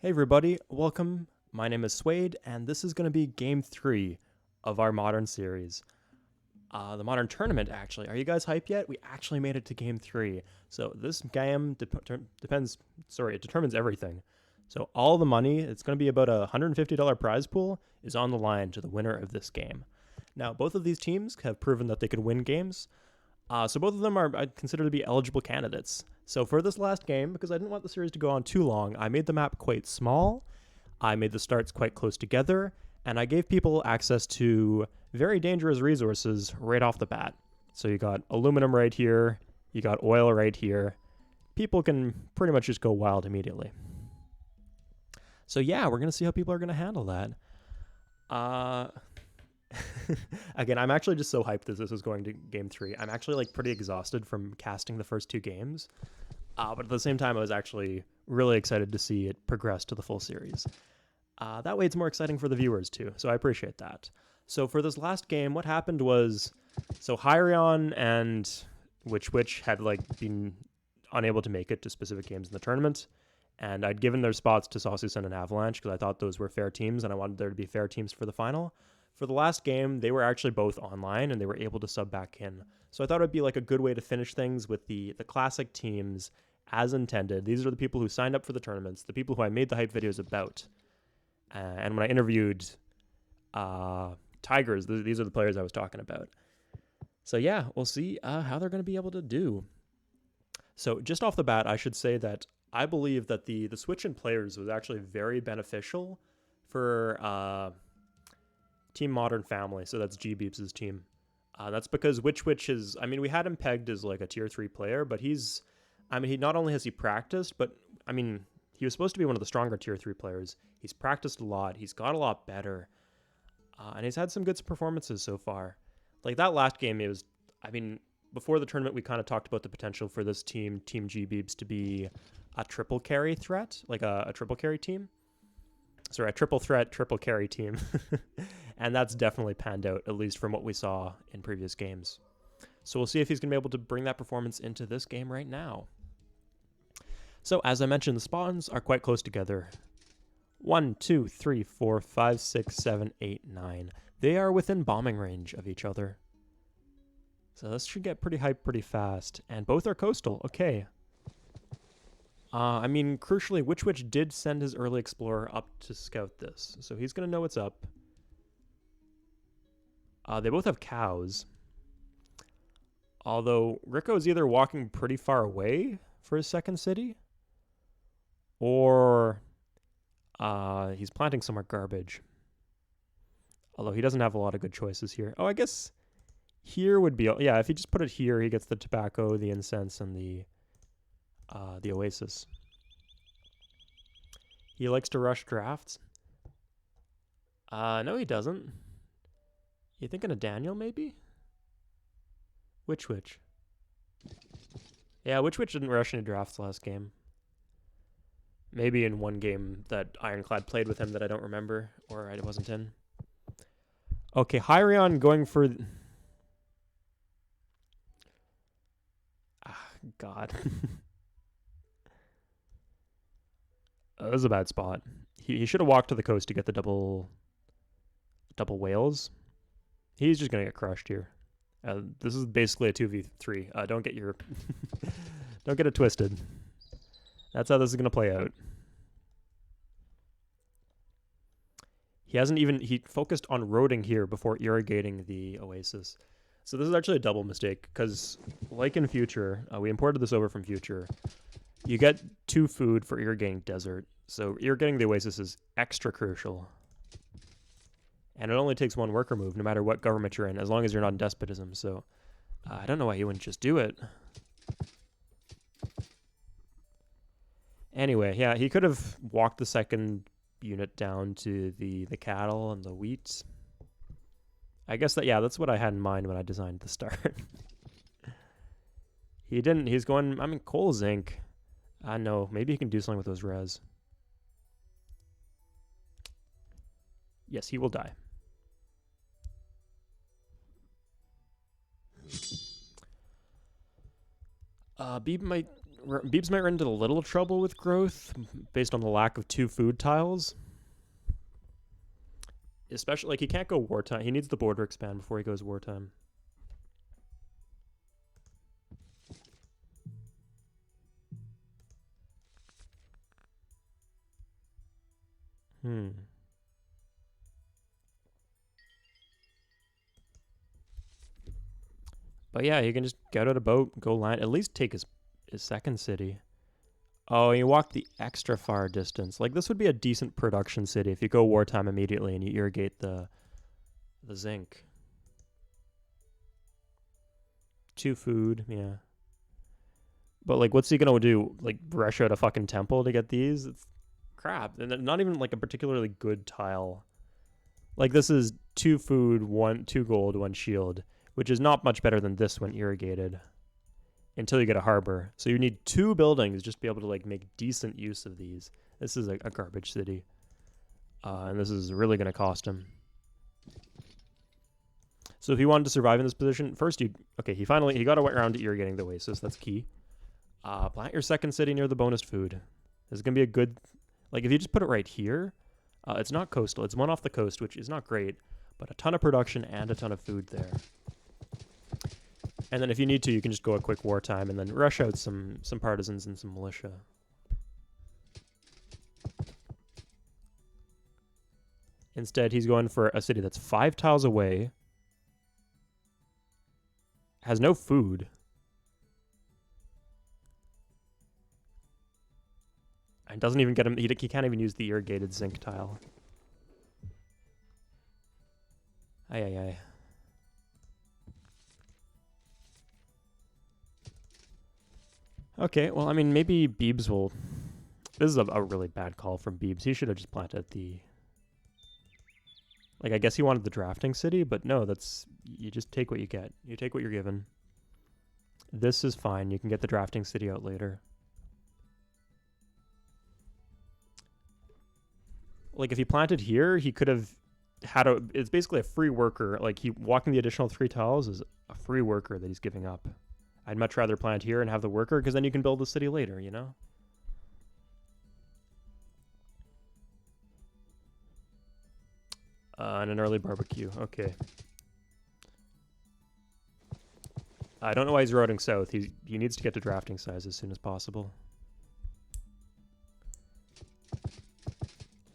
Hey everybody, welcome. My name is Swade, and this is going to be Game 3 of our Modern series. The Modern Tournament, actually. Are you guys hyped yet? We actually made it to Game 3. So this game it determines everything. So all the money, it's going to be about a $150 prize pool, is on the line to the winner of this game. Now, both of these teams have proven that they can win games, so both of them are I'd consider to be eligible candidates. So for this last game, because I didn't want the series to go on too long, I made the map quite small. I made the starts quite close together, and I gave people access to very dangerous resources right off the bat. So you got aluminum right here, you got oil right here. People can pretty much just go wild immediately. So yeah, we're gonna see how people are gonna handle that. Uh, Again, I'm actually just so hyped that this is going to game 3. I'm actually like pretty exhausted from casting the first two games, but at the same time, I was actually really excited to see it progress to the full series. That way, it's more exciting for the viewers too. So I appreciate that. So for this last game, what happened was, so Hyrion and Witch had like been unable to make it to specific games in the tournament, and I'd given their spots to Saucy Sun and Avalanche because I thought those were fair teams, and I wanted there to be fair teams for the final. For the last game, they were actually both online and they were able to sub back in. So I thought it would be like a good way to finish things with the classic teams as intended. These are the people who signed up for the tournaments, the people who I made the hype videos about. And when I interviewed Tigers, these are the players I was talking about. So yeah, we'll see how they're going to be able to do. So just off the bat, I should say that I believe that the switch in players was actually very beneficial for Team Modern Family, so that's G-Beeps' team. That's because Witch is, I mean, we had him pegged as like a tier 3 player, but he not only has he practiced, but I mean, he was supposed to be one of the stronger tier 3 players. He's practiced a lot, he's got a lot better, and he's had some good performances so far. Like that last game, before the tournament, we kind of talked about the potential for this team, Team G-Beeps, to be a triple carry threat, like a triple carry team. Sorry, a triple threat, triple carry team. And that's definitely panned out, at least from what we saw in previous games. So we'll see if he's going to be able to bring that performance into this game right now. So as I mentioned, the spawns are quite close together. 1, 2, 3, 4, 5, 6, 7, 8, 9. They are within bombing range of each other. So this should get pretty hyped pretty fast. And both are coastal. Okay. Crucially, Witch did send his early explorer up to scout this. So he's going to know what's up. They both have cows. Although Rico's either walking pretty far away for his second city, or he's planting somewhere garbage. Although he doesn't have a lot of good choices here. Oh, I guess here would be, yeah, if he just put it here, he gets the tobacco, the incense, and the oasis. He likes to rush drafts. No, he doesn't. You thinking of Daniel, maybe? Witch? Yeah, Witch didn't rush any drafts last game. Maybe in one game that Ironclad played with him that I don't remember, or I wasn't in. Okay, Hyrion going for... God. That was a bad spot. He should have walked to the coast to get the double whales. He's just going to get crushed here. This is basically a 2v3. Don't get your... don't get it twisted. That's how this is going to play out. He focused on roading here before irrigating the oasis. So this is actually a double mistake, because like in Future, we imported this over from Future. You get 2 food for irrigating desert. So irrigating the oasis is extra crucial. And it only takes 1 worker move, no matter what government you're in, as long as you're not in despotism. So I don't know why he wouldn't just do it. Anyway, yeah, he could have walked the second unit down to the cattle and the wheat. I guess that's what I had in mind when I designed the start. He didn't. He's going, coal zinc. I know. Maybe he can do something with those res. Yes, he will die. Beeb might Beebs might run into a little trouble with growth based on the lack of 2 food tiles. Especially, like, he can't go wartime. He needs the border expand before he goes wartime. But yeah, he can just get out a boat, go land, at least take his second city. Oh, you walk the extra far distance. Like, this would be a decent production city if you go wartime immediately and you irrigate the zinc. 2 food, yeah. But, like, what's he gonna do? Like, rush out a fucking temple to get these? It's crap. And not even, like, a particularly good tile. Like, this is 2 food, 2 gold, 1 shield, which is not much better than this when irrigated. Until you get a harbor. So you need 2 buildings just to be able to, like, make decent use of these. This is a garbage city. And this is really going to cost him. So if he wanted to survive in this position, first he got around to irrigating the oasis. That's key. Plant your second city near the bonus food. This is going to be a good, like, if you just put it right here, it's not coastal. It's one off the coast, which is not great, but a ton of production and a ton of food there. And then if you need to, you can just go a quick wartime and then rush out some partisans and some militia. Instead, he's going for a city that's 5 tiles away, has no food, and doesn't even get him. He can't even use the irrigated zinc tile. Aye. Okay, well, I mean, maybe Beebs will... This is a really bad call from Beebs. He should have just planted the... Like, I guess he wanted the drafting city, but no, that's... You just take what you get. You take what you're given. This is fine. You can get the drafting city out later. Like, if he planted here, he could have had a... It's basically a free worker. Like, walking the additional 3 tiles is a free worker that he's giving up. I'd much rather plant here and have the worker, because then you can build the city later, you know? And an early barbecue. Okay. I don't know why he's routing south. He needs to get to drafting size as soon as possible.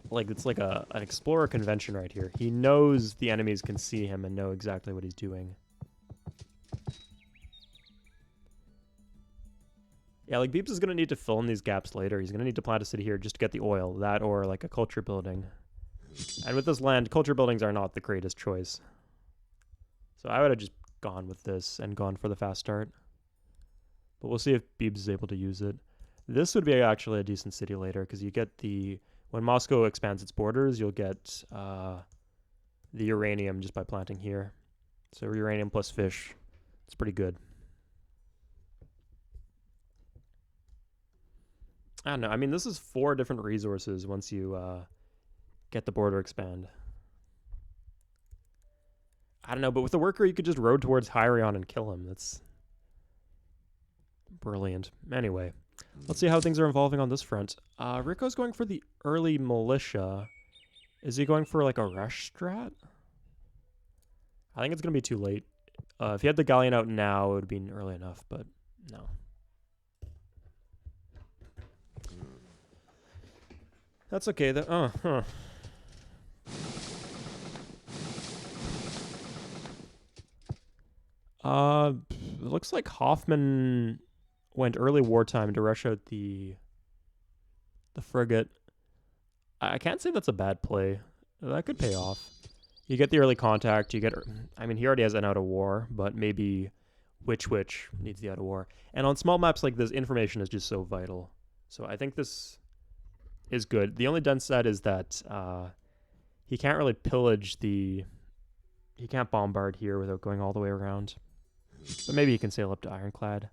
Like, it's like an explorer convention right here. He knows the enemies can see him and know exactly what he's doing. Yeah, like, Beebs is going to need to fill in these gaps later. He's going to need to plant a city here just to get the oil. That or, like, a culture building. And with this land, culture buildings are not the greatest choice. So I would have just gone with this and gone for the fast start. But we'll see if Beebs is able to use it. This would be actually a decent city later, because you get the... When Moscow expands its borders, you'll get the uranium just by planting here. So uranium plus fish. It's pretty good. I don't know. I mean, this is 4 different resources once you get the border expand. I don't know, but with the worker, you could just road towards Hyrion and kill him. That's brilliant. Anyway, let's see how things are evolving on this front. Rico's going for the early militia. Is he going for, like, a rush strat? I think it's going to be too late. If he had the galleon out now, it would have been early enough, but no. That's okay. It looks like Hoffman went early wartime to rush out the frigate. I can't say that's a bad play. That could pay off. You get the early contact. You get... I mean, he already has an out of war, but maybe Witch needs the out of war. And on small maps like this, information is just so vital. So I think this is good. The only downside is that he can't really pillage the... He can't bombard here without going all the way around. But maybe he can sail up to Ironclad.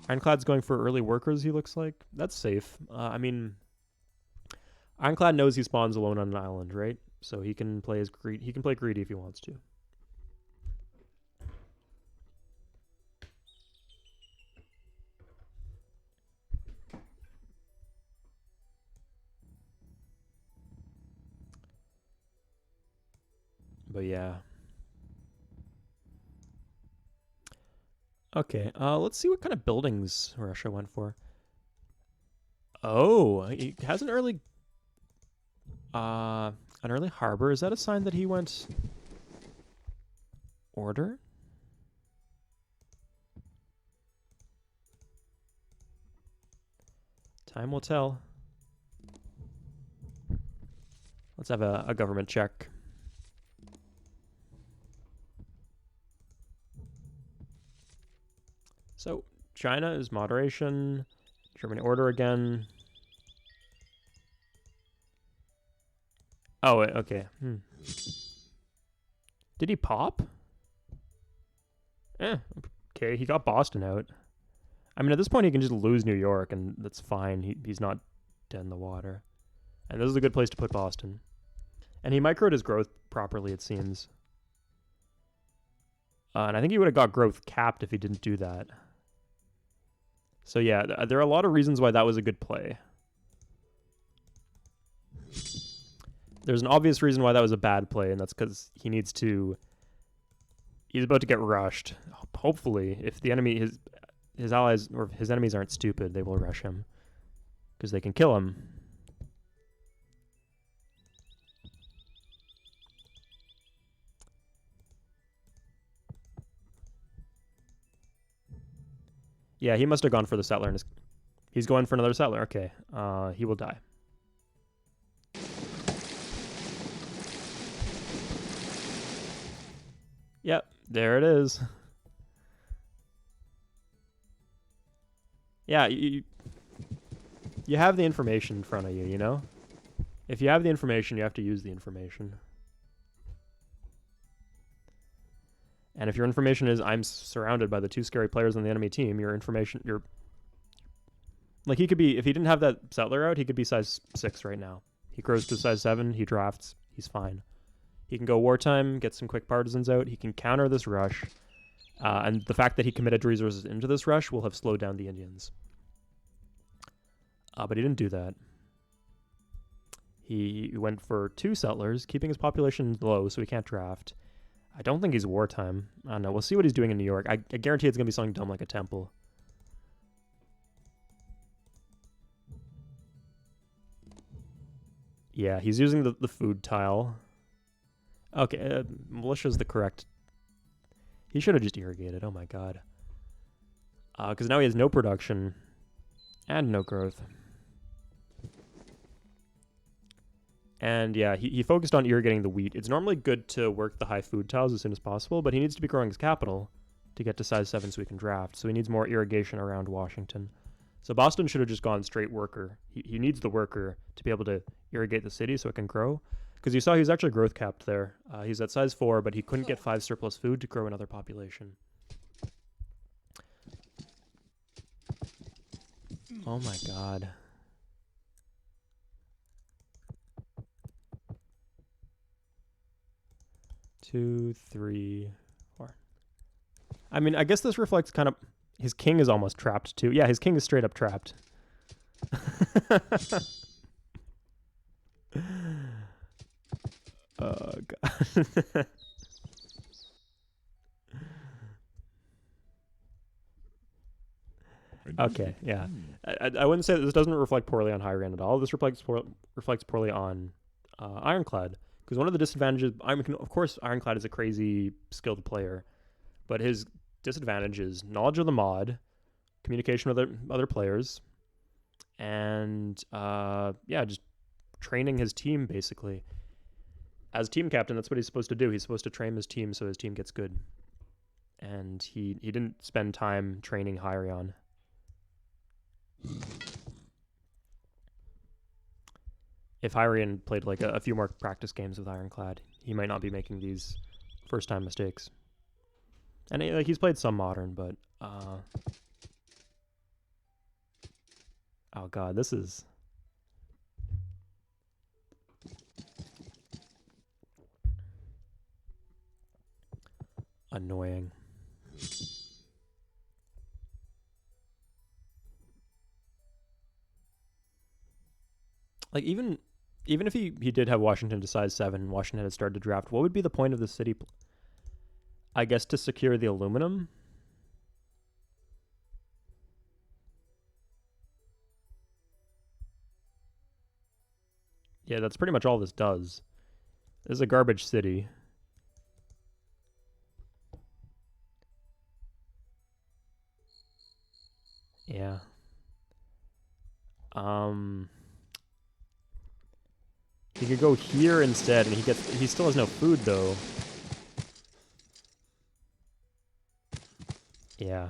Ironclad's going for early workers, he looks like. That's safe. I mean, Ironclad knows he spawns alone on an island, right? So he can play as he can play greedy if he wants to. But yeah. Okay, let's see what kind of buildings Russia went for. Oh, he has an early harbor. Is that a sign that he went order? Time will tell. Let's have a government check. So China is moderation. Germany order again. Oh, okay. Did he pop? Okay, he got Boston out. I mean, at this point, he can just lose New York, and that's fine. He's not dead in the water. And this is a good place to put Boston. And he microed his growth properly, it seems. And I think he would have got growth capped if he didn't do that. So yeah, there are a lot of reasons why that was a good play. There's an obvious reason why that was a bad play, and that's because he needs to... He's about to get rushed. Hopefully, if the enemy, his allies, or his enemies aren't stupid, they will rush him. Because they can kill him. Yeah, he must have gone for the settler. He's going for another settler. Okay, he will die. Yep, there it is. Yeah, you have the information in front of you, you know? If you have the information, you have to use the information. And if your information is, I'm surrounded by the two scary players on the enemy team, your information, like, he could be, if he didn't have that settler out, he could be size 6 right now. He grows to size 7, he drafts, he's fine. He can go wartime, get some quick partisans out, he can counter this rush, and the fact that he committed resources into this rush will have slowed down the Indians. But he didn't do that. He went for 2 settlers, keeping his population low so he can't draft. I don't think he's wartime. I don't know. We'll see what he's doing in New York. I guarantee it's going to be something dumb like a temple. Yeah, he's using the food tile. Okay, militia's the correct... He should have just irrigated. Oh my god. Because now he has no production and no growth. And yeah, he focused on irrigating the wheat. It's normally good to work the high food tiles as soon as possible, but he needs to be growing his capital to get to size 7 so he can draft. So he needs more irrigation around Washington. So Boston should have just gone straight worker. He needs the worker to be able to irrigate the city so it can grow. Because you saw he was actually growth capped there. He's at size 4, but he couldn't get 5 surplus food to grow another population. Oh my god. Two, 3, 4. I mean, I guess this reflects kind of... His king is almost trapped too. Yeah, his king is straight up trapped. Oh, God. Okay, yeah. I wouldn't say that this doesn't reflect poorly on High Rand at all. This reflects poorly on Ironclad. Because one of the disadvantages... I mean, of course, Ironclad is a crazy skilled player. But his disadvantage is knowledge of the mod, communication with other players, and yeah, just training his team, basically. As team captain, that's what he's supposed to do. He's supposed to train his team so his team gets good. And he didn't spend time training Hyrion. If Hyrion played like a few more practice games with Ironclad, he might not be making these first-time mistakes. And he's played some modern, but oh god, this is annoying. Like, even even if he did have Washington to size 7, Washington had started to draft, what would be the point of the city? I guess to secure the aluminum? Yeah, that's pretty much all this does. This is a garbage city. Yeah. He could go here instead, and he still has no food though. Yeah.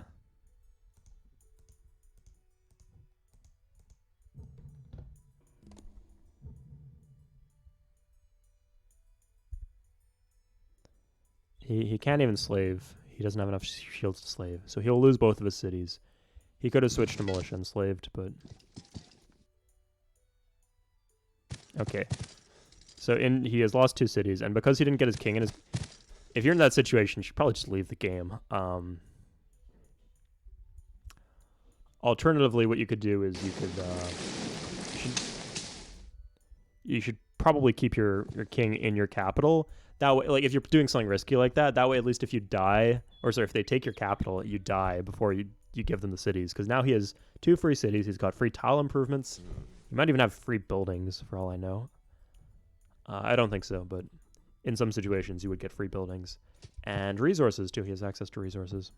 He can't even slave. He doesn't have enough shields to slave, so he'll lose both of his cities. He could have switched to militia and slaved, but okay. So he has lost 2 cities, and because he didn't get his king in his, if you're in that situation, you should probably just leave the game. Alternatively, what you could do is you should probably keep your king in your capital. That way, like if you're doing something risky like that, that way at least if you die, or sorry, if they take your capital, you die before you give them the cities. Because now he has 2 free cities. He's got free tile improvements. He might even have free buildings, for all I know. I don't think so, but in some situations you would get free buildings. And resources, too. He has access to resources.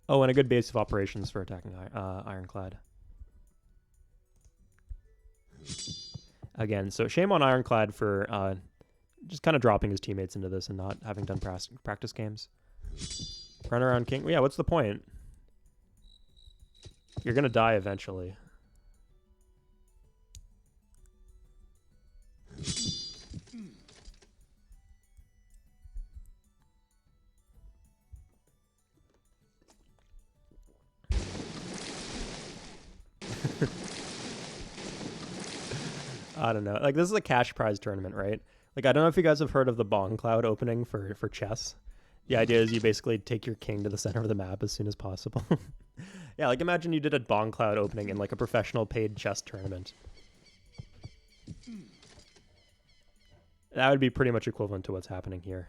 Oh, and a good base of operations for attacking Ironclad. Again, so shame on Ironclad for just kind of dropping his teammates into this and not having done practice games. Run around king. Yeah, what's the point? You're going to die eventually. I don't know. Like, this is a cash prize tournament, right? Like, I don't know if you guys have heard of the Bong Cloud opening for chess. The idea is you basically take your king to the center of the map as soon as possible. Yeah, like imagine you did a Bong Cloud opening in like a professional paid chess tournament. That would be pretty much equivalent to what's happening here.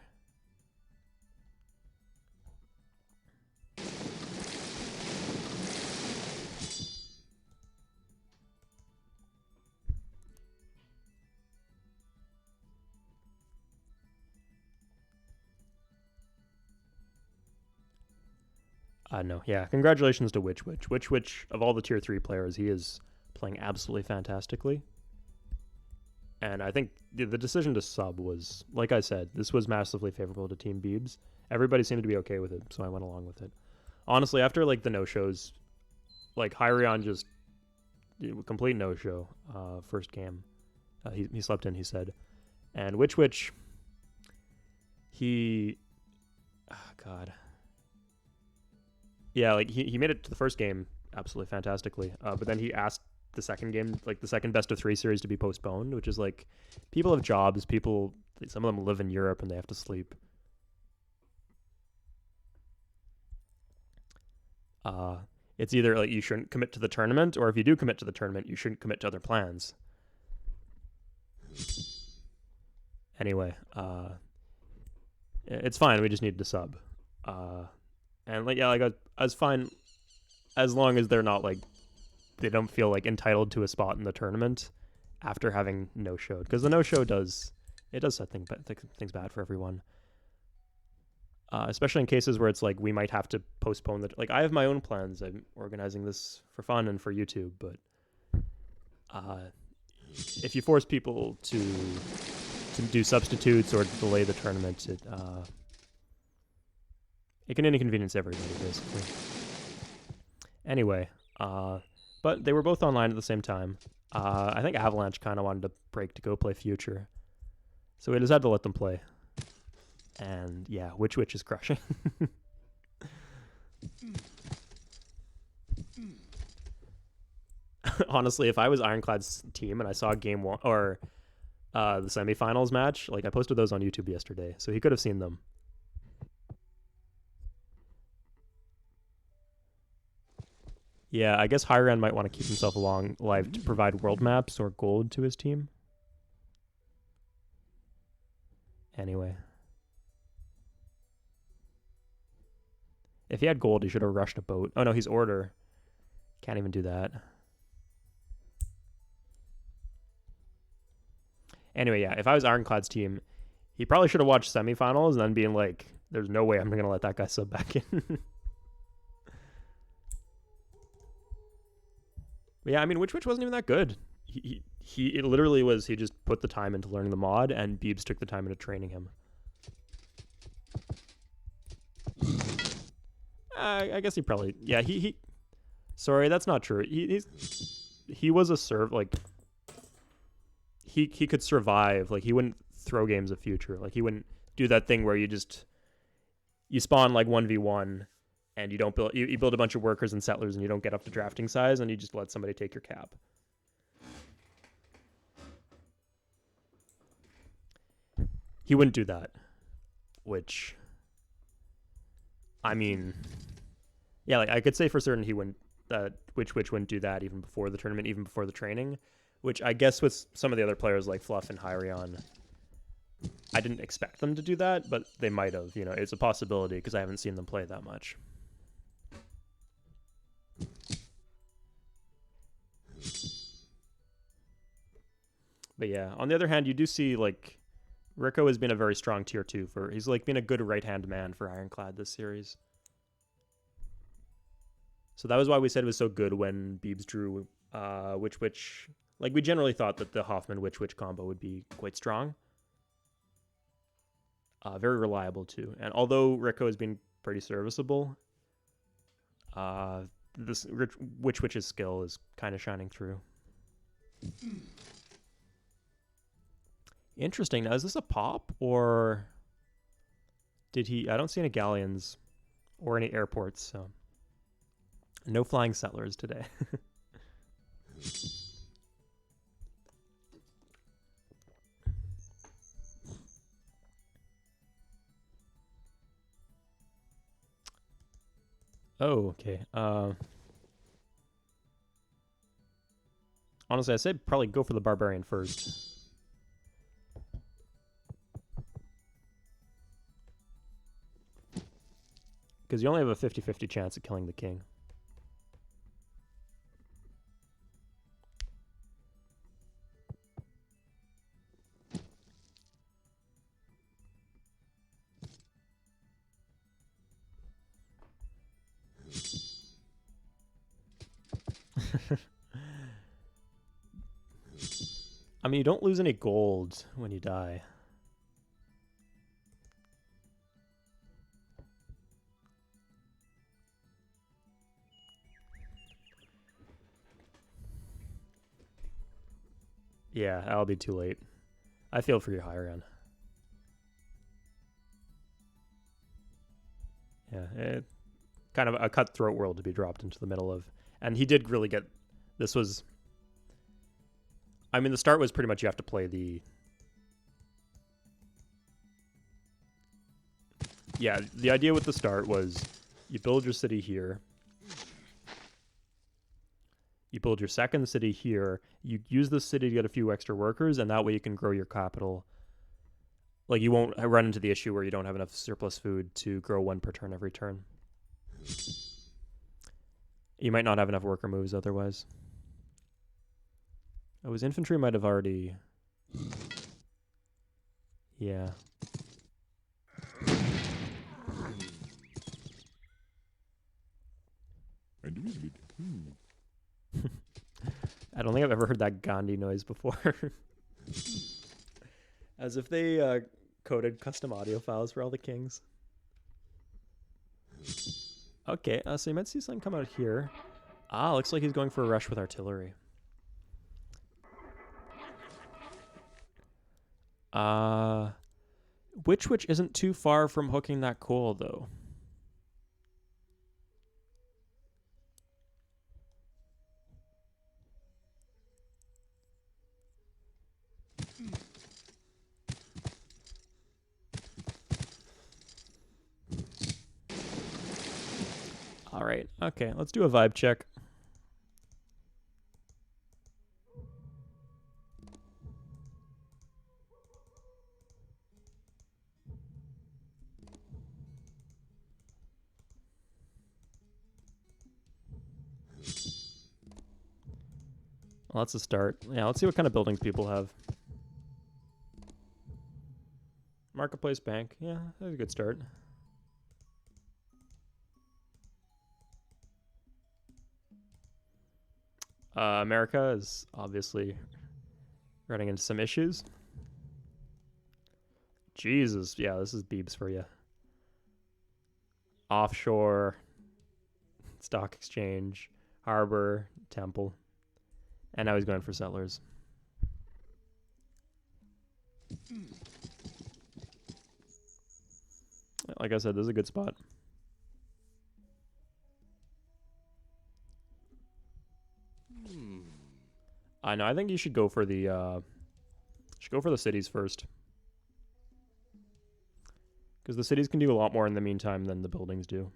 No, yeah. Congratulations to Witch Witch. Witch Witch, of all the tier 3 players, he is playing absolutely fantastically. And I think the decision to sub was, like I said, this was massively favorable to Team Beebs. Everybody seemed to be okay with it, so I went along with it. Honestly, after like the no-shows, like Hyrion just complete no-show first game. He slept in, he said. And Witch Witch, God. Yeah, like he made it to the first game absolutely fantastically. But then he asked the second game, like the second best of 3 series, to be postponed, which is like, people have jobs, some of them live in Europe and they have to sleep. It's either like you shouldn't commit to the tournament, or if you do commit to the tournament, you shouldn't commit to other plans. Anyway, it's fine. We just need to sub. And like, yeah, like I was fine as long as they're not like, they don't feel like entitled to a spot in the tournament after having no-showed, because the no-show does set things bad for everyone. Especially in cases where it's like we might have to postpone the, like I have my own plans. I'm organizing this for fun and for YouTube, but if you force people to do substitutes or delay the tournament, it can inconvenience everybody, basically. Anyway, but they were both online at the same time. I think Avalanche kind of wanted to break to go play Future, so we just had to let them play. And yeah, Witch Witch is crushing. Honestly, if I was Ironclad's team and I saw game 1 or the semifinals match, like I posted those on YouTube yesterday, so he could have seen them. Yeah, I guess Hyran might want to keep himself alive to provide world maps or gold to his team. Anyway. If he had gold, he should have rushed a boat. Oh no, he's order. Can't even do that. Anyway, yeah, if I was Ironclad's team, he probably should have watched semifinals and then being like, there's no way I'm going to let that guy sub back in. But yeah, I mean, Witch wasn't even that good. It literally was, he just put the time into learning the mod, and Beebs took the time into training him. I guess he probably, yeah, sorry, that's not true. He was a serve, like, he could survive. Like, he wouldn't throw games of future. Like, he wouldn't do that thing where you spawn like 1v1 and you don't build, you build a bunch of workers and settlers and you don't get up to drafting size and you just let somebody take your cap. He wouldn't do that, which, I mean, yeah, like I could say for certain he wouldn't, Witch wouldn't do that even before the tournament, even before the training, which I guess with some of the other players like Fluff and Hyrion, I didn't expect them to do that, but they might have, you know, it's a possibility because I haven't seen them play that much. But yeah, on the other hand, you do see like Rico has been a very strong tier 2 for, he's like been a good right-hand man for Ironclad this series. So that was why we said it was so good when Beebs drew Witch. Like, we generally thought that the Hoffman Witch combo would be quite strong. Very reliable, too. And although Rico has been pretty serviceable, this Witch's skill is kind of shining through. Interesting. Now, is this a pop, or did he... I don't see any galleons or any airports, so... No flying settlers today. Oh, okay. Honestly, I say probably go for the barbarian first. Because you only have a 50-50 chance of killing the king. I mean, you don't lose any gold when you die. Yeah, that'll be too late. I feel for your Hyrion. Yeah, kind of a cutthroat world to be dropped into the middle of. And he did really get... This was... I mean, the start was pretty much you have to play the... Yeah, the idea with the start was you build your city here. You build your second city here. You use the city to get a few extra workers, and that way you can grow your capital. Like, you won't run into the issue where you don't have enough surplus food to grow one per turn every turn. You might not have enough worker moves otherwise. Oh, his infantry might have already... Yeah. I don't think I've ever heard that Gandhi noise before. As if they coded custom audio files for all the kings. Okay, so you might see something come out here. Ah, looks like he's going for a rush with artillery. Witch isn't too far from hooking that coal, though. All right, okay, let's do a vibe check. Well, that's a start. Yeah, let's see what kind of buildings people have. Marketplace Bank. Yeah, that's a good start. America is obviously running into some issues. Jesus, yeah, this is Beebs for you. Offshore, stock exchange, harbor, temple. And now he's going for settlers. Like I said, this is a good spot. I know. I think you should go for the cities first, because the cities can do a lot more in the meantime than the buildings do.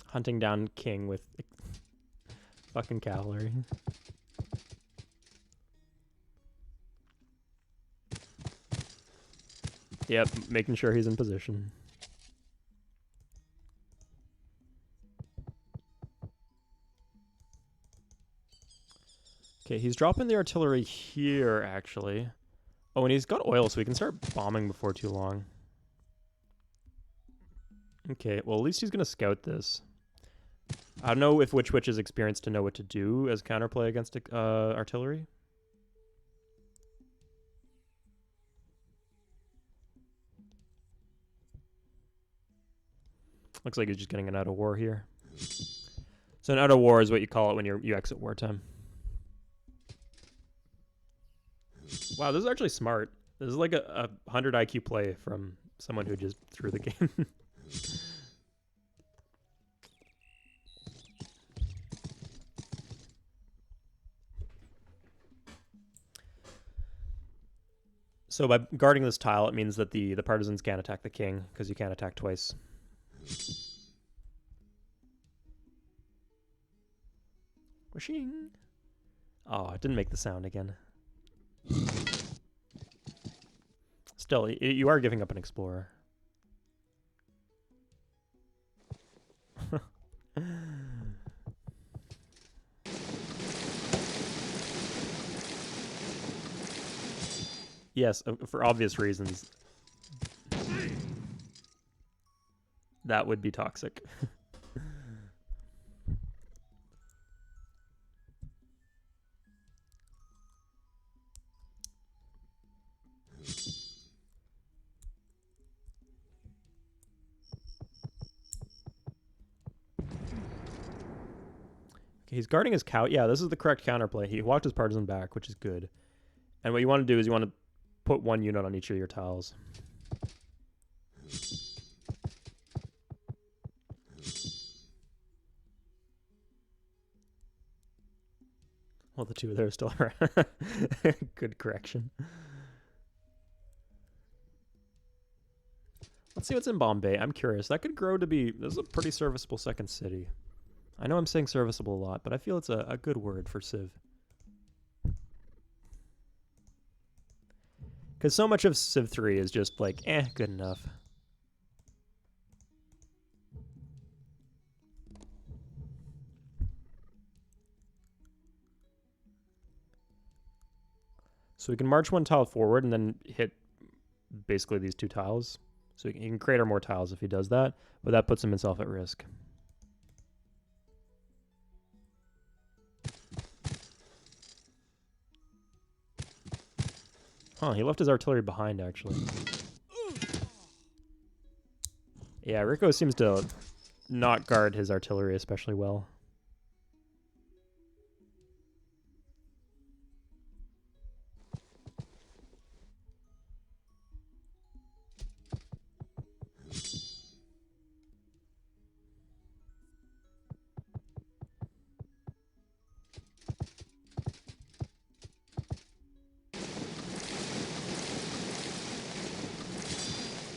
Hunting down king with fucking cavalry. Yep, making sure he's in position. Okay, he's dropping the artillery here, actually. Oh, and he's got oil, so we can start bombing before too long. Okay, well, at least he's going to scout this. I don't know if Witch is experienced to know what to do as counterplay against artillery. Looks like he's just getting an out of war here. So an out of war is what you call it when you exit wartime. Wow, this is actually smart. This is like a 100 IQ play from someone who just threw the game. So by guarding this tile, it means that the partisans can't attack the king, because you can't attack twice. Wishing. Oh, it didn't make the sound again. Still, you are giving up an explorer. Yes, for obvious reasons. That would be toxic. He's guarding his cow. Yeah, this is the correct counterplay. He walked his partisan back, which is good. And what you want to do is you want to put one unit on each of your tiles. Well, the two of those still around. Good correction. Let's see what's in Bombay. I'm curious. That could grow to be... This is a pretty serviceable second city. I know I'm saying serviceable a lot, but I feel it's a good word for Civ. Because so much of Civ 3 is just like, good enough. So we can march one tile forward and then hit basically these two tiles. So he can crater more tiles if he does that, but that puts himself at risk. Huh, he left his artillery behind, actually. Yeah, Rico seems to not guard his artillery especially well.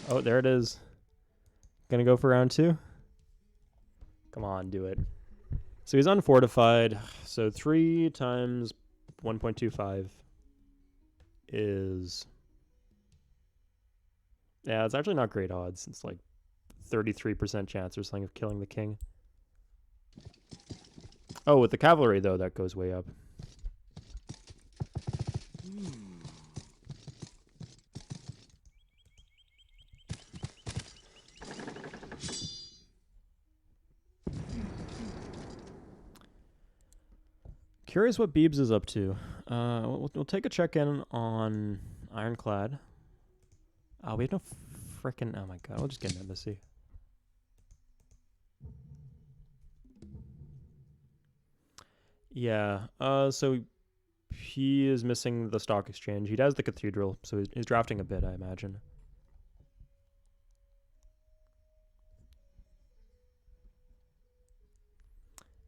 Oh, there it is. Gonna go for round 2? Come on, do it. So he's unfortified. So 3 times 1.25 is... Yeah, it's actually not great odds. It's like 33% chance or something of killing the king. Oh, with the cavalry, though, that goes way up. Curious what Beebs is up to. We'll take a check-in on Ironclad. We have no frickin'... Oh my god, we'll just get an embassy. Yeah, so he is missing the stock exchange. He has the cathedral, so he's drafting a bit, I imagine.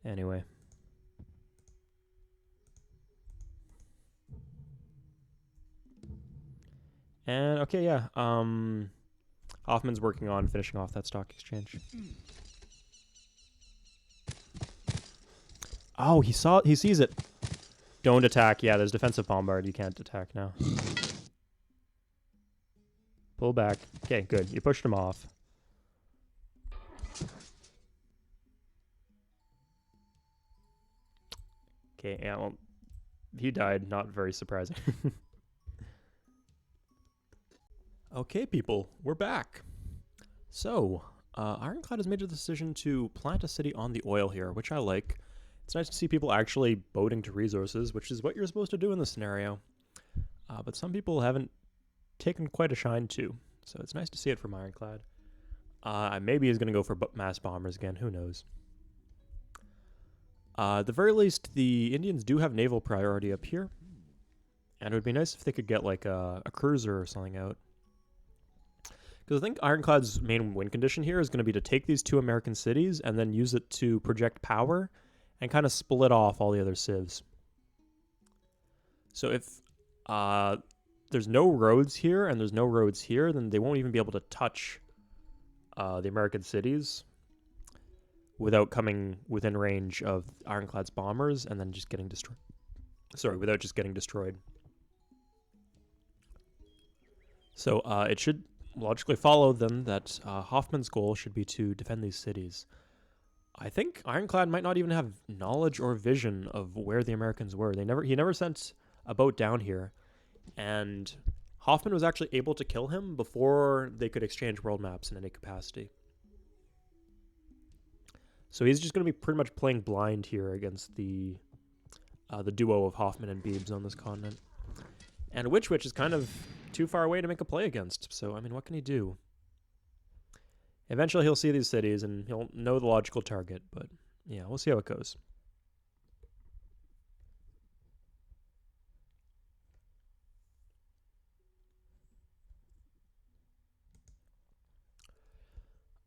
Anyway. And, okay, yeah, Hoffman's working on finishing off that stock exchange. Oh, he sees it. Don't attack. Yeah, there's defensive bombard. You can't attack now. Pull back. Okay, good. You pushed him off. Okay, yeah, well, he died. Not very surprising. Okay, people, we're back. So, Ironclad has made a decision to plant a city on the oil here, which I like. It's nice to see people actually boating to resources, which is what you're supposed to do in this scenario. But some people haven't taken quite a shine to, so it's nice to see it from Ironclad. Maybe he's going to go for mass bombers again, who knows. At the very least, the Indians do have naval priority up here, and it would be nice if they could get like a cruiser or something out. Because I think Ironclad's main win condition here is going to be to take these 2 American cities and then use it to project power and kind of split off all the other civs. So if there's no roads here and there's no roads here, then they won't even be able to touch the American cities without coming within range of Ironclad's bombers and then just getting destroyed. Sorry, without just getting destroyed. So it should logically follow then that Hoffman's goal should be to defend these cities. I think Ironclad might not even have knowledge or vision of where the Americans were. He never sent a boat down here, and Hoffman was actually able to kill him before they could exchange world maps in any capacity. So he's just going to be pretty much playing blind here against the duo of Hoffman and Beebs on this continent. And Witch is kind of too far away to make a play against, so I mean, what can he do? Eventually he'll see these cities and he'll know the logical target, but yeah, we'll see how it goes.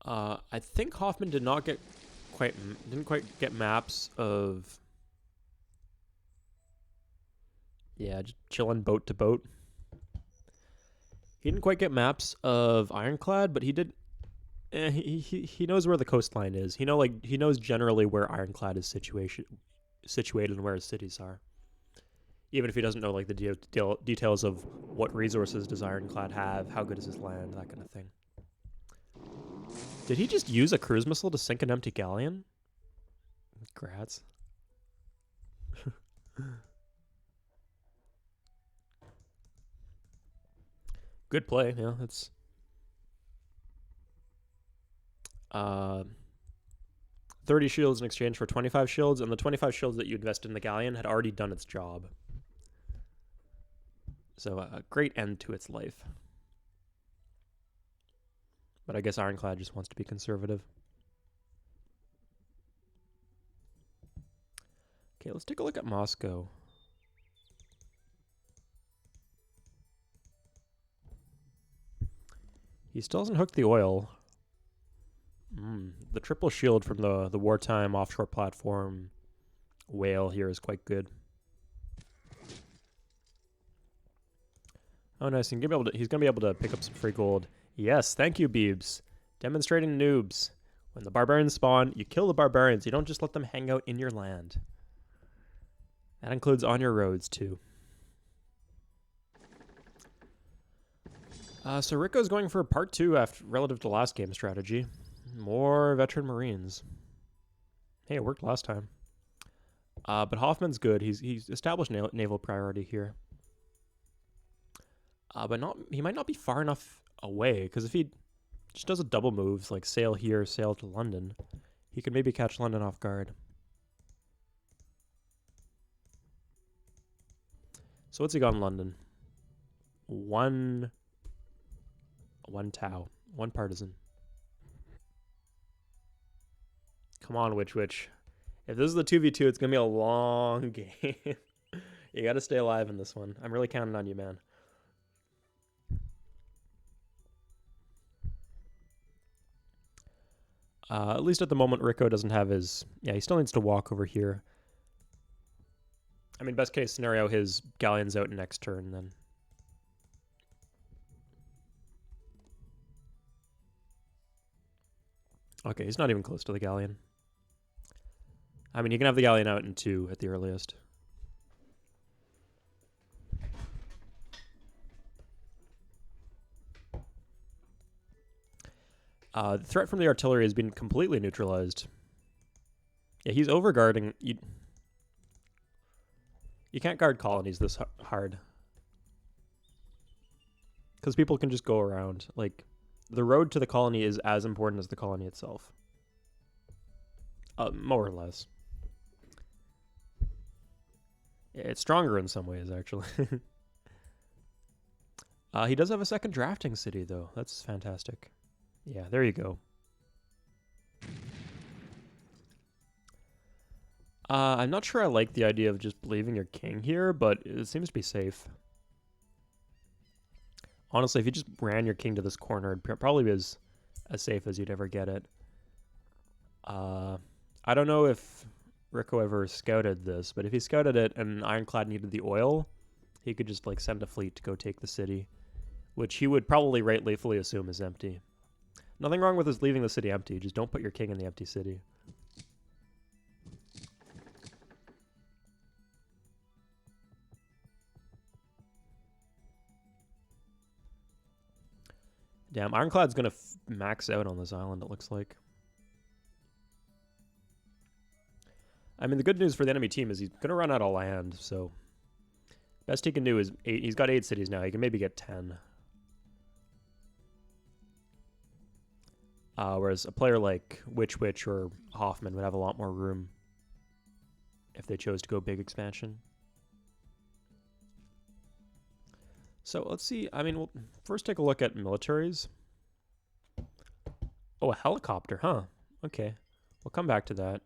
I think Hoffman didn't quite get maps of... Yeah, just chilling boat to boat. He didn't quite get maps of Ironclad, but he did... he knows where the coastline is. He knows generally where Ironclad is situated and where his cities are. Even if he doesn't know like the details of what resources does Ironclad have, how good is his land, that kind of thing. Did he just use a cruise missile to sink an empty galleon? Grats. Good play, yeah. It's 30 shields in exchange for 25 shields, and the 25 shields that you invested in the galleon had already done its job. So a great end to its life. But I guess Ironclad just wants to be conservative. Okay, let's take a look at Moscow. He still hasn't hooked the oil. The triple shield from the wartime offshore platform whale here is quite good. Oh, nice. He's going to be able to pick up some free gold. Yes, thank you, Beebs. Demonstrating noobs. When the barbarians spawn, you kill the barbarians. You don't just let them hang out in your land. That includes on your roads, too. So Rico's going for part 2 relative to last game's strategy. More veteran Marines. Hey, it worked last time. But Hoffman's good. He's established naval priority here. But he might not be far enough away, because if he just does a double move, like sail here, sail to London, he could maybe catch London off guard. So what's he got in London? One Tau. One partisan. Come on, Witch. If this is the 2v2, it's going to be a long game. You got to stay alive in this one. I'm really counting on you, man. At least at the moment, Rico doesn't have his... Yeah, he still needs to walk over here. I mean, best case scenario, his galleon's out next turn, then. Okay, he's not even close to the galleon. I mean, you can have the galleon out in 2 at the earliest. The threat from the artillery has been completely neutralized. Yeah, he's overguarding. You can't guard colonies this hard. Because people can just go around. Like, the road to the colony is as important as the colony itself. More or less. Yeah, it's stronger in some ways, actually. He does have a second drafting city, though. That's fantastic. Yeah, there you go. I'm not sure I like the idea of just leaving your king here, but it seems to be safe. Honestly, if you just ran your king to this corner, it probably be as safe as you'd ever get it. I don't know if Rico ever scouted this, but if he scouted it and Ironclad needed the oil, he could just like send a fleet to go take the city, which he would probably rightfully assume is empty. Nothing wrong with us leaving the city empty, just don't put your king in the empty city. Damn, Ironclad's gonna max out on this island, it looks like. I mean, the good news for the enemy team is he's gonna run out of land, so... Best he can do is 8. He's got 8 cities now, he can maybe get 10. Whereas a player like Witch or Hoffman would have a lot more room if they chose to go big expansion. So let's see. I mean, we'll first take a look at militaries. Oh, a helicopter, huh? Okay. We'll come back to that.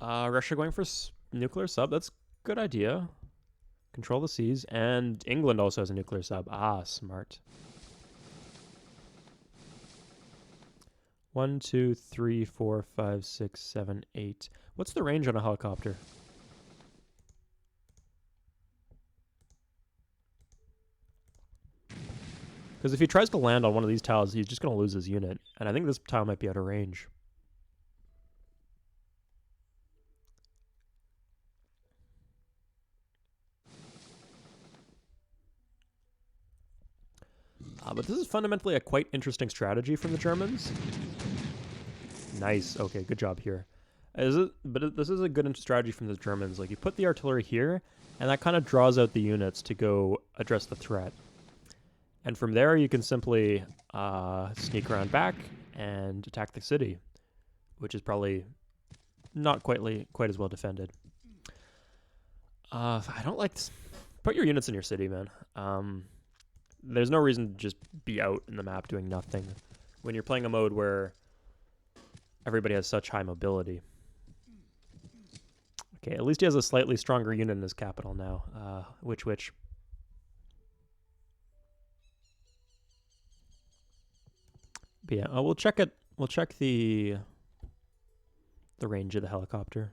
Russia going for nuclear sub. That's a good idea. Control the seas. And England also has a nuclear sub. Ah, smart. 1, 2, 3, 4, 5, 6, 7, 8. What's the range on a helicopter? Because if he tries to land on one of these tiles, he's just going to lose his unit. And I think this tile might be out of range. But this is fundamentally a quite interesting strategy from the Germans. Nice. Okay, good job here. But this is a good strategy from the Germans. Like, you put the artillery here, and that kind of draws out the units to go address the threat. And from there, you can simply sneak around back and attack the city, which is probably not quite as well defended. I don't like this. Put your units in your city, man. There's no reason to just be out in the map doing nothing when you're playing a mode where everybody has such high mobility. Okay, at least he has a slightly stronger unit in his capital now. Which. But yeah, we'll check it. We'll check the range of the helicopter.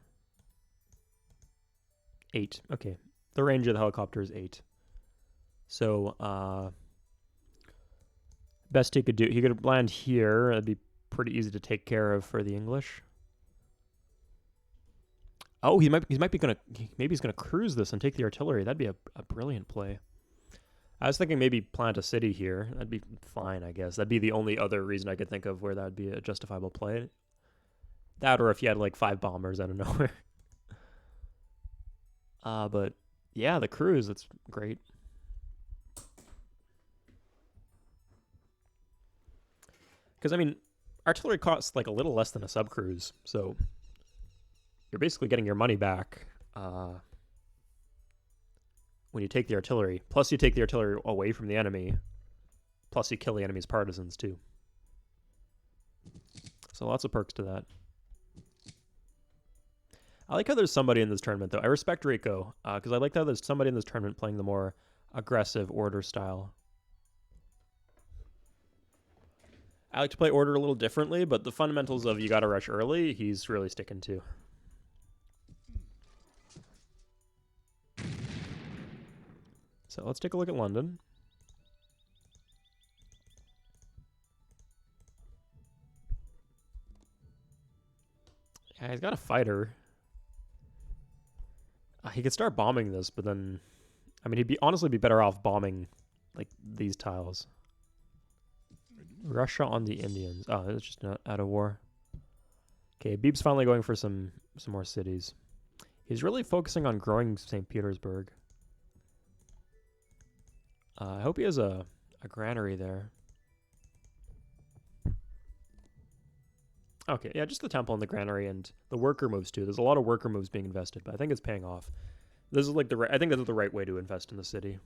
8. Okay, the range of the helicopter is 8. So, best he could do, he could land here. It'd be pretty easy to take care of for the English. Oh, maybe he's gonna cruise this and take the artillery. That'd be a brilliant play. I was thinking maybe plant a city here. That'd be fine, I guess. That'd be the only other reason I could think of where that'd be a justifiable play. That, or if you had like 5 bombers out of nowhere. But yeah, the cruise, that's great. Because, I mean, artillery costs like a little less than a sub-cruise, so you're basically getting your money back when you take the artillery. Plus, you take the artillery away from the enemy. Plus, you kill the enemy's partisans, too. So lots of perks to that. I like how there's somebody in this tournament, though. I respect Rico, because I like how there's somebody in this tournament playing the more aggressive order style. I like to play order a little differently, but the fundamentals of you gotta rush early, he's really sticking to. So let's take a look at London. Yeah, he's got a fighter. He could start bombing this, but then, I mean, he'd honestly be better off bombing like these tiles. Russia on the Indians. Oh, it's just not out of war. Okay, Beeb's finally going for some more cities. He's really focusing on growing St. Petersburg. I hope he has a granary there. Okay, yeah, just the temple and the granary and the worker moves too. There's a lot of worker moves being invested, but I think it's paying off. This is like I think this is the right way to invest in the city.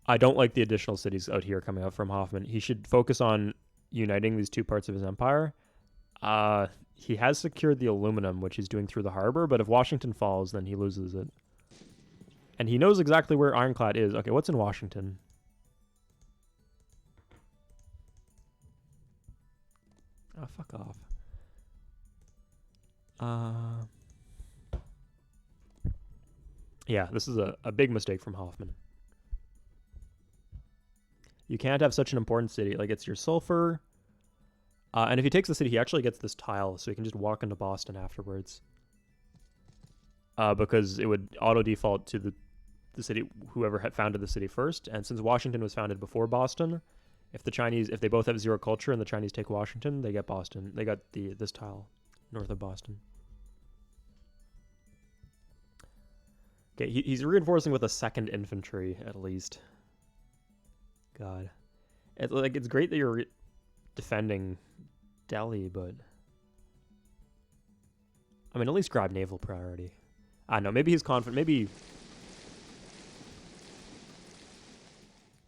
I don't like the additional cities out here coming out from Hoffman. He should focus on uniting these two parts of his empire. He has secured the aluminum, which he's doing through the harbor, but if Washington falls, then he loses it. And he knows exactly where Ironclad is. Okay, what's in Washington? Oh, fuck off. Yeah, this is a big mistake from Hoffman. You can't have such an important city. Like, it's your sulfur. And if he takes the city, he actually gets this tile, so he can just walk into Boston afterwards. Because it would auto-default to the city, whoever had founded the city first. And since Washington was founded before Boston, if they both have 0 culture and the Chinese take Washington, they get Boston. They got this tile north of Boston. Okay, he's reinforcing with a 2nd infantry at least. God, it's great that you're defending Delhi, but I mean, at least grab naval priority. I know, maybe he's confident. Maybe.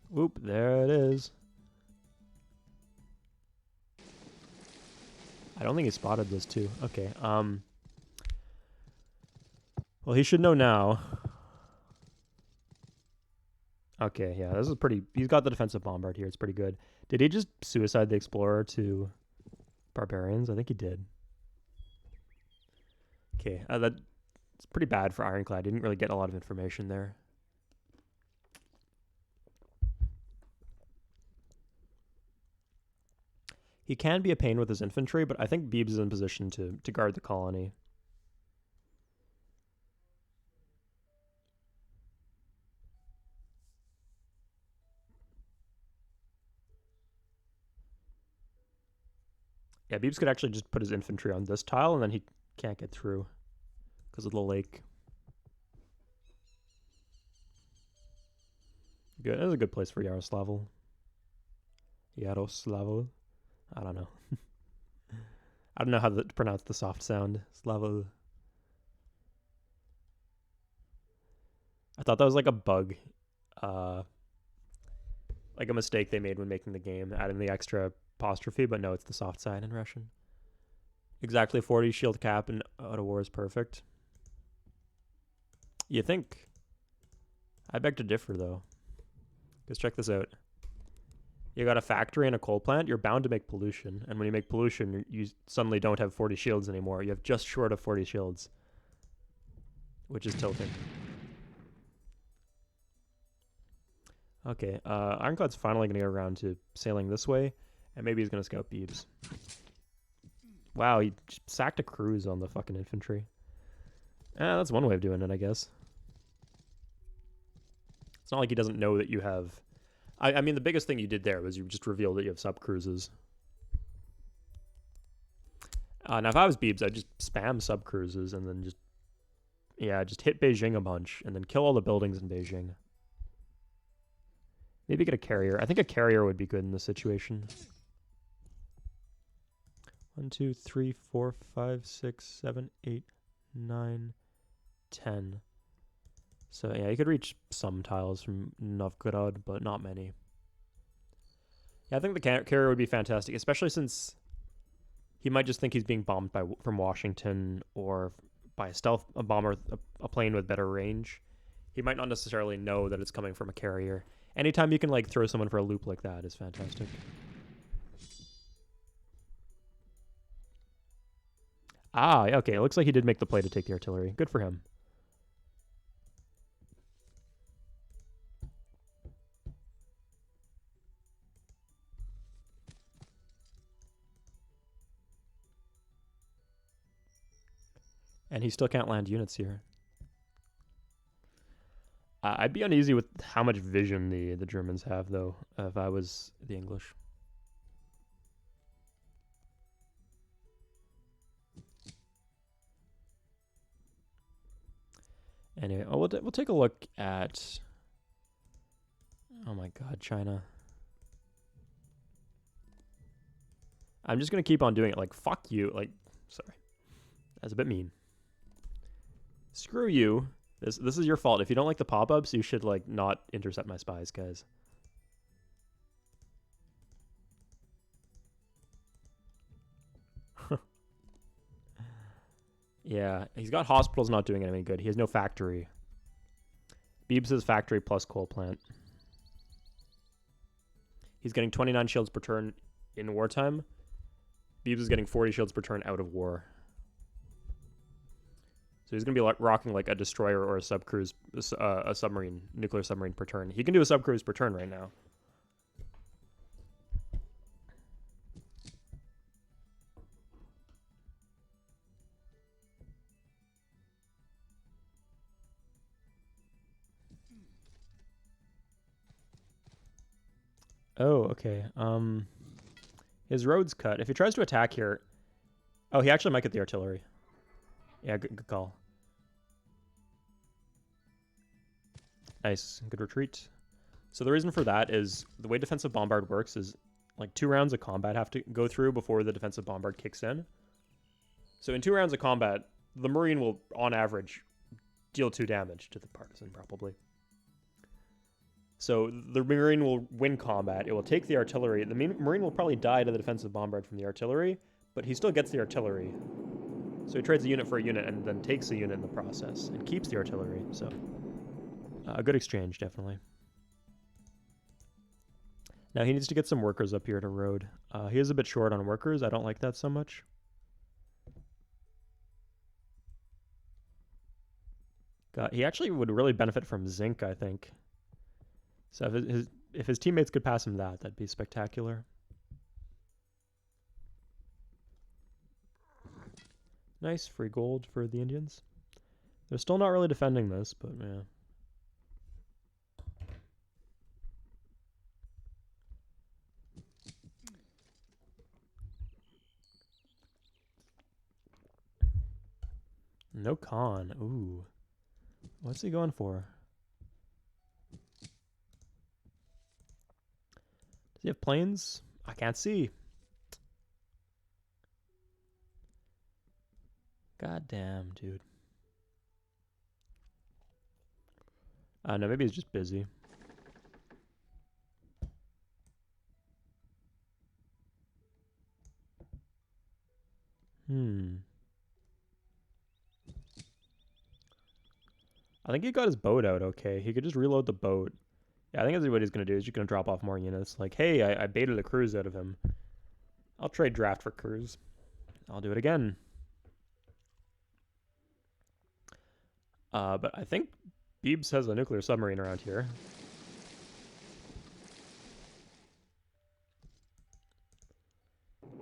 Whoop! There it is. I don't think he spotted this too. Okay. Well, he should know now. Okay, yeah, this is pretty... He's got the defensive bombard here. It's pretty good. Did he just suicide the explorer to barbarians? I think he did. Okay, that's pretty bad for Ironclad. Didn't really get a lot of information there. He can be a pain with his infantry, but I think Beebs is in position to guard the colony. Yeah, Beebs could actually just put his infantry on this tile, and then he can't get through because of the lake. Good. That's a good place for Yaroslavl. Yaroslavl. I don't know. I don't know how to pronounce the soft sound. Slavl. I thought that was like a bug. Like a mistake they made when making the game, adding the extra apostrophe, but no, it's the soft side in Russian. Exactly 40 shield cap and out of war is perfect. You think? I beg to differ, though. Because check this out. You got a factory and a coal plant, you're bound to make pollution. And when you make pollution, you suddenly don't have 40 shields anymore. You have just short of 40 shields. Which is tilting. Okay, Ironclad's finally going to go around to sailing this way. And maybe he's going to scout Beebs. Wow, he just sacked a cruise on the fucking infantry. That's one way of doing it, I guess. It's not like he doesn't know that you have... I mean, the biggest thing you did there was you just revealed that you have sub-cruises. Now, if I was Beebs, I'd just spam sub-cruises and then just... Yeah, just hit Beijing a bunch and then kill all the buildings in Beijing. Maybe get a carrier. I think a carrier would be good in this situation. 1, 2, 3, 4, 5, 6, 7, 8, 9, 10. So yeah, you could reach some tiles from Novgorod, but not many. Yeah, I think the carrier would be fantastic, especially since he might just think he's being bombed from Washington or by a bomber, a plane with better range. He might not necessarily know that it's coming from a carrier. Anytime you can like throw someone for a loop like that is fantastic. Okay. It looks like he did make the play to take the artillery. Good for him. And he still can't land units here. I'd be uneasy with how much vision the Germans have, though, if I was the English. Anyway, we'll take a look at... Oh my god, China. I'm just going to keep on doing it. Like, fuck you. Like, sorry. That's a bit mean. Screw you. This is your fault. If you don't like the pop-ups, you should, like, not intercept my spies, guys. Yeah, he's got hospitals not doing any good. He has no factory. Beebs has factory plus coal plant. He's getting 29 shields per turn in wartime. Beebs is getting 40 shields per turn out of war. So he's going to be rocking like a destroyer or a subcruise, a submarine, nuclear submarine per turn. He can do a subcruise per turn right now. Oh, okay. His road's cut. If he tries to attack here... Oh, he actually might get the artillery. Yeah, good call. Nice. Good retreat. So the reason for that is the way defensive bombard works is like 2 rounds of combat have to go through before the defensive bombard kicks in. So in 2 rounds of combat, the Marine will, on average, deal 2 damage to the partisan, probably. So the Marine will win combat. It will take the artillery. The Marine will probably die to the defensive bombard from the artillery, but he still gets the artillery. So he trades a unit for a unit and then takes a unit in the process and keeps the artillery. So a good exchange, definitely. Now he needs to get some workers up here to road. He is a bit short on workers. I don't like that so much. He actually would really benefit from zinc, I think. So if his teammates could pass him that'd be spectacular. Nice, free gold for the Indians. They're still not really defending this, but yeah. No con. Ooh. What's he going for? Does he have planes? I can't see. God damn, dude. No, maybe he's just busy. I think he got his boat out okay. He could just reload the boat. Yeah, I think that's what he's going to do. Is just going to drop off more units. Like, hey, I baited a cruise out of him. I'll trade draft for cruise. I'll do it again. But I think Beebs has a nuclear submarine around here.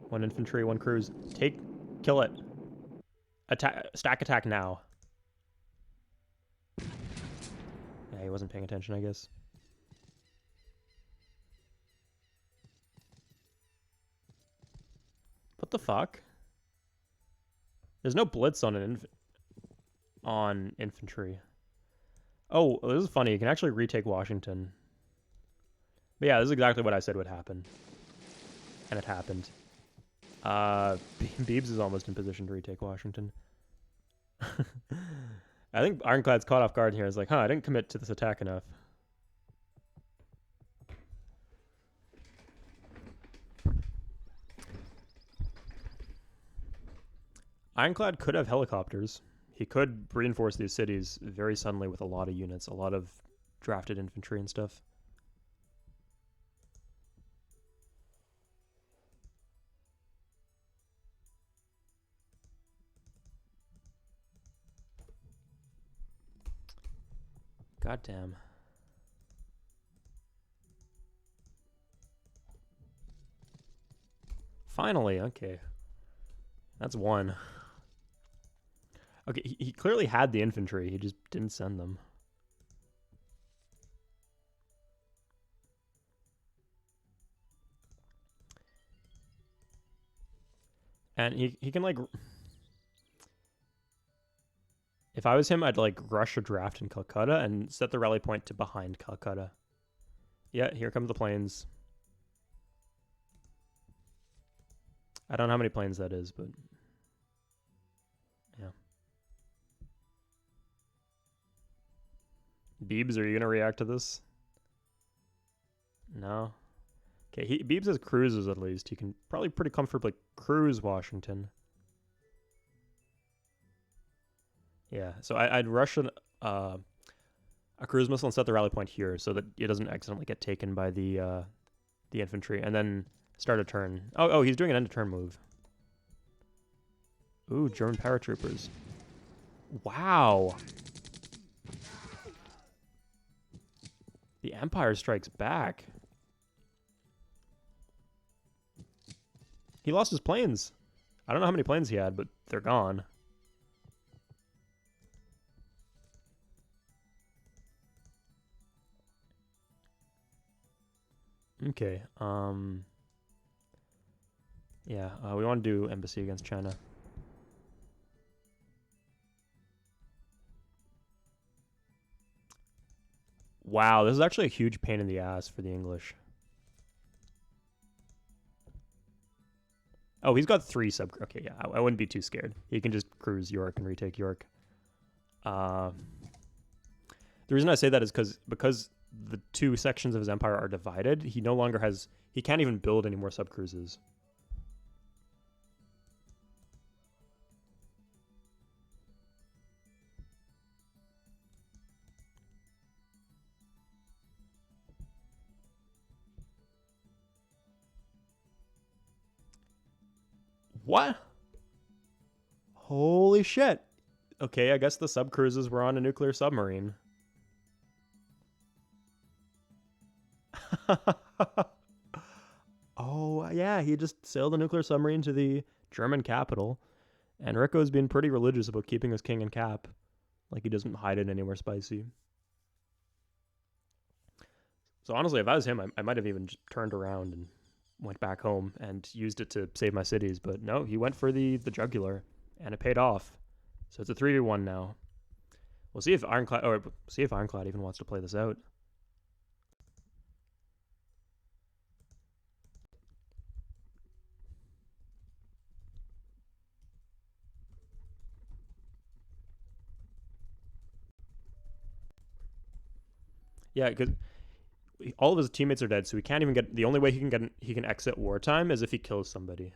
One infantry, one cruise. Take Kill it. Attack. Stack attack now. Yeah, he wasn't paying attention, I guess. What the fuck? There's no blitz on infantry. Oh, this is funny. You can actually retake Washington. But yeah, this is exactly what I said would happen. And it happened. Beebs is almost in position to retake Washington. I think Ironclad's caught off guard here. It's like, I didn't commit to this attack enough. Ironclad could have helicopters. He could reinforce these cities very suddenly with a lot of units, a lot of drafted infantry and stuff. God damn. Finally, okay. That's one. Okay, he clearly had the infantry. He just didn't send them. And he can, like... If I was him, I'd, like, rush a draft in Calcutta and set the rally point to behind Calcutta. Yeah, here come the planes. I don't know how many planes that is, but... Yeah. Beebs, are you going to react to this? No? Okay, Beebs has cruises at least. He can probably pretty comfortably cruise Washington. Yeah, so I'd rush a cruise missile and set the rally point here so that it doesn't accidentally get taken by the infantry, and then start a turn. Oh, he's doing an end of turn move. Ooh, German paratroopers. Wow. The Empire strikes back. He lost his planes. I don't know how many planes he had, but they're gone. Okay, yeah, we want to do embassy against China. Wow, this is actually a huge pain in the ass for the English. Oh, he's got 3 sub... Okay, yeah, I wouldn't be too scared. He can just cruise York and retake York. The reason I say that is because the 2 sections of his empire are divided, he no longer has... He can't even build any more sub-cruises. What? Holy shit. Okay, I guess the sub-cruises were on a nuclear submarine. Oh, yeah, he just sailed a nuclear submarine to the German capital. And Rico's been pretty religious about keeping his king in cap. Like, he doesn't hide it anywhere spicy. So honestly, if I was him, I might have even just turned around and went back home and used it to save my cities. But no, he went for the jugular, and it paid off. So it's a 3v1 now. We'll see if Ironclad even wants to play this out. Yeah, because all of his teammates are dead, so he can't even get... The only way he can exit wartime is if he kills somebody.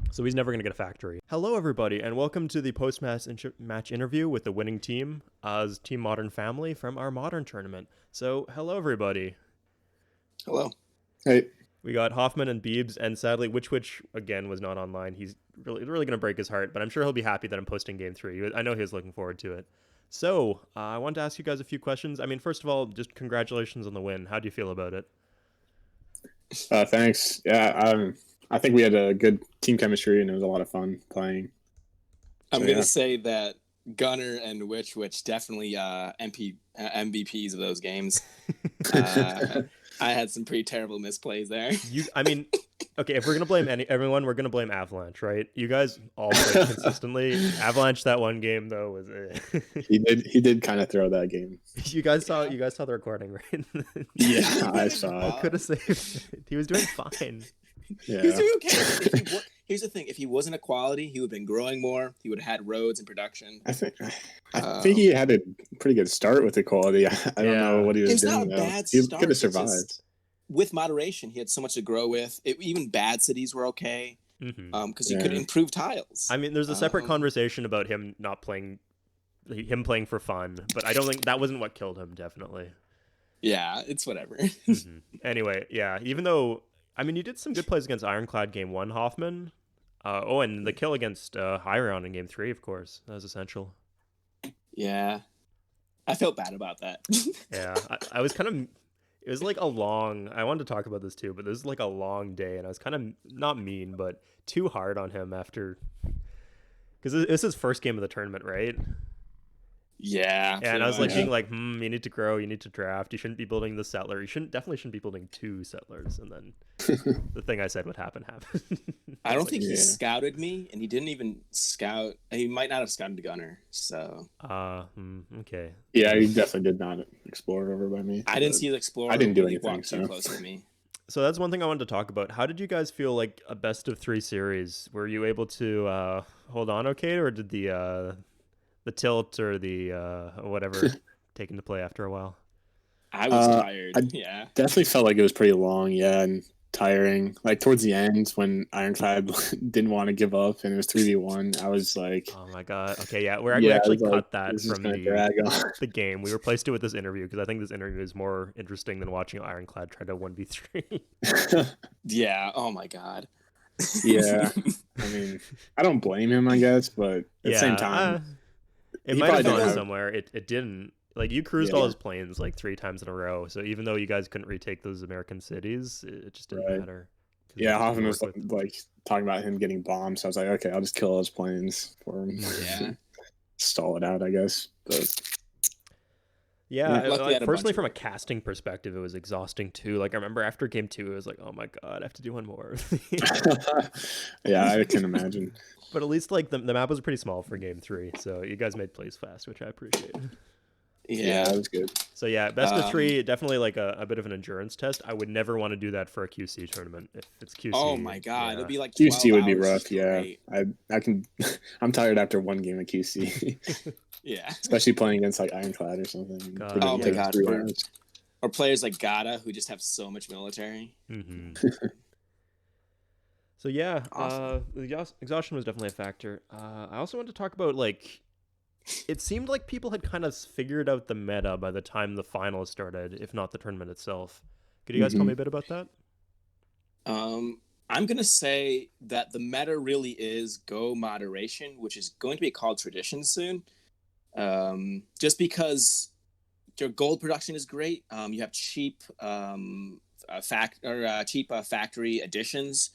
So he's never going to get a factory. Hello, everybody, and welcome to the post-match interview with the winning team, as Team Modern Family from our Modern tournament. So, hello, everybody. Hello. Hey. We got Hoffman and Beebs, and sadly, Witch again was not online. He's really going to break his heart, but I'm sure he'll be happy that I'm posting Game 3. I know he was looking forward to it. So, I wanted to ask you guys a few questions. I mean, first of all, just congratulations on the win. How do you feel about it? Thanks. Yeah, I think we had a good team chemistry, and it was a lot of fun playing. I'm So, gonna yeah. say that Gunner and Witch definitely MVPs of those games. I had some pretty terrible misplays there. I mean, okay, if we're gonna blame everyone, we're gonna blame Avalanche, right? You guys all played consistently. Avalanche that one game though was He did kind of throw that game. you guys saw the recording, right? Yeah, I saw it. Could have saved it. He was doing fine. Yeah. He was doing okay. Here's the thing: if he wasn't a quality, he would have been growing more. He would have had roads in production. I think he had a pretty good start with the quality. I don't know what he was It's doing. not a bad He start. could have survived. With moderation, he had so much to grow with. Even bad cities were okay because he could improve tiles. I mean, there's a separate conversation about him not playing, him playing for fun, but I don't think that wasn't what killed him. Definitely. Yeah, it's whatever. Anyway, yeah. Even though, I mean, you did some good plays against Ironclad game 1, Hoffman. And the kill against Hyrion in game 3, of course, that was essential. Yeah, I felt bad about that. Yeah, I was kind of. It was like a long. I wanted to talk about this too, but this is like a long day, and I was kind of not mean, but too hard on him after, because this is his first game of the tournament, right? Yeah, and I was like being like, you need to grow, you need to draft, you shouldn't be building the settler, you definitely shouldn't be building 2 settlers, and then the thing I said would happen happened. I don't think he scouted me, and he didn't even scout. He might not have scouted Gunner, so. Okay. Yeah, he definitely did not explore over by me. I didn't see the explorer. I didn't do anything. Too close to me. So that's one thing I wanted to talk about. How did you guys feel like a best of 3 series? Were you able to hold on okay, or did the tilt or the whatever take into play after a while? I was tired. I definitely felt like it was pretty long, and tiring. Like towards the end when Ironclad didn't want to give up and it was 3v1, I was like, oh my god. Okay, yeah, we actually cut that from the game. We replaced it with this interview because I think this interview is more interesting than watching Ironclad try to 1v3. Yeah, oh my god. Yeah. I mean, I don't blame him, I guess, but at the same time, it might have gone somewhere. It didn't. Like, you cruised all his planes like 3 times in a row, so even though you guys couldn't retake those American cities, it just didn't matter. Yeah, Hoffman was like talking about him getting bombed, so I was like, okay, I'll just kill all his planes for him. Yeah. Stall it out, I guess. But personally, from a casting perspective, it was exhausting too. Like, I remember after game 2, it was like, oh my god, I have to do one more. Yeah, I can imagine. But at least like the map was pretty small for game 3, so you guys made plays fast, which I appreciate. Yeah, that was good. So yeah, best of 3, definitely like a bit of an endurance test. I would never want to do that for a QC tournament if it's QC. Oh my god, it'd be like QC would be rough. Straight. Yeah, I can. I'm tired after one game of QC. Yeah, especially playing against like Ironclad or something. Oh my god, or players like Gata who just have so much military. So yeah, awesome. The exhaustion was definitely a factor. I also want to talk about like. It seemed like people had kind of figured out the meta by the time the finals started, if not the tournament itself. Could you guys tell me a bit about that? I'm going to say that the meta really is Go Moderation, which is going to be called Tradition soon. Just because your gold production is great. You have cheap factory additions,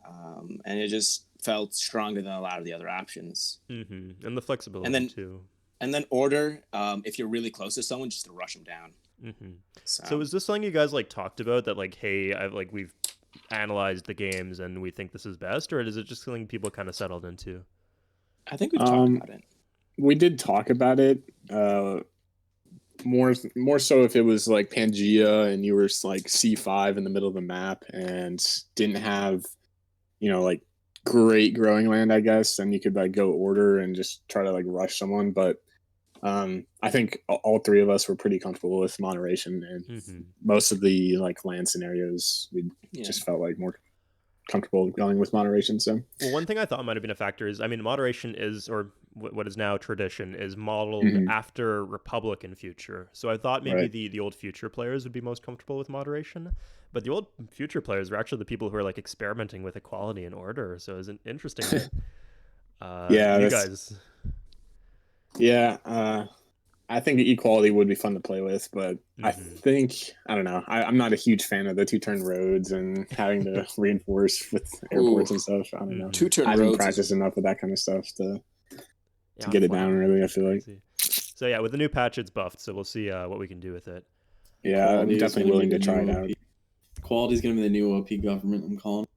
and it just felt stronger than a lot of the other options. And the flexibility too. And then order, if you're really close to someone, just to rush them down. So is this something you guys like talked about that like, hey, we've analyzed the games and we think this is best, or is it just something people kind of settled into? I think we talked about it. We did talk about it. More so if it was like Pangea and you were like C5 in the middle of the map and didn't have, like great growing land, I guess, and you could like go order and just try to like rush someone. But I think all 3 of us were pretty comfortable with moderation, and most of the like land scenarios we just felt like more comfortable going with moderation. So one thing I thought might have been a factor is, I mean, moderation is, or what is now Tradition, is modeled after Republic in Future. So I thought maybe the old Future players would be most comfortable with moderation. But the old Future players were actually the people who are like experimenting with equality and order. So it's interesting. Yeah, you guys. Yeah, I think equality would be fun to play with, but I don't know. I'm not a huge fan of the 2-turn roads and having to reinforce with airports and stuff. I don't know. 2-turn I didn't roads practice enough with that kind of stuff to get it fun. down. Really, I feel like. So yeah, with the new patch, it's buffed. So we'll see what we can do with it. Yeah, I'm definitely willing to try it out. Quality's gonna be the new OP government. I'm calling.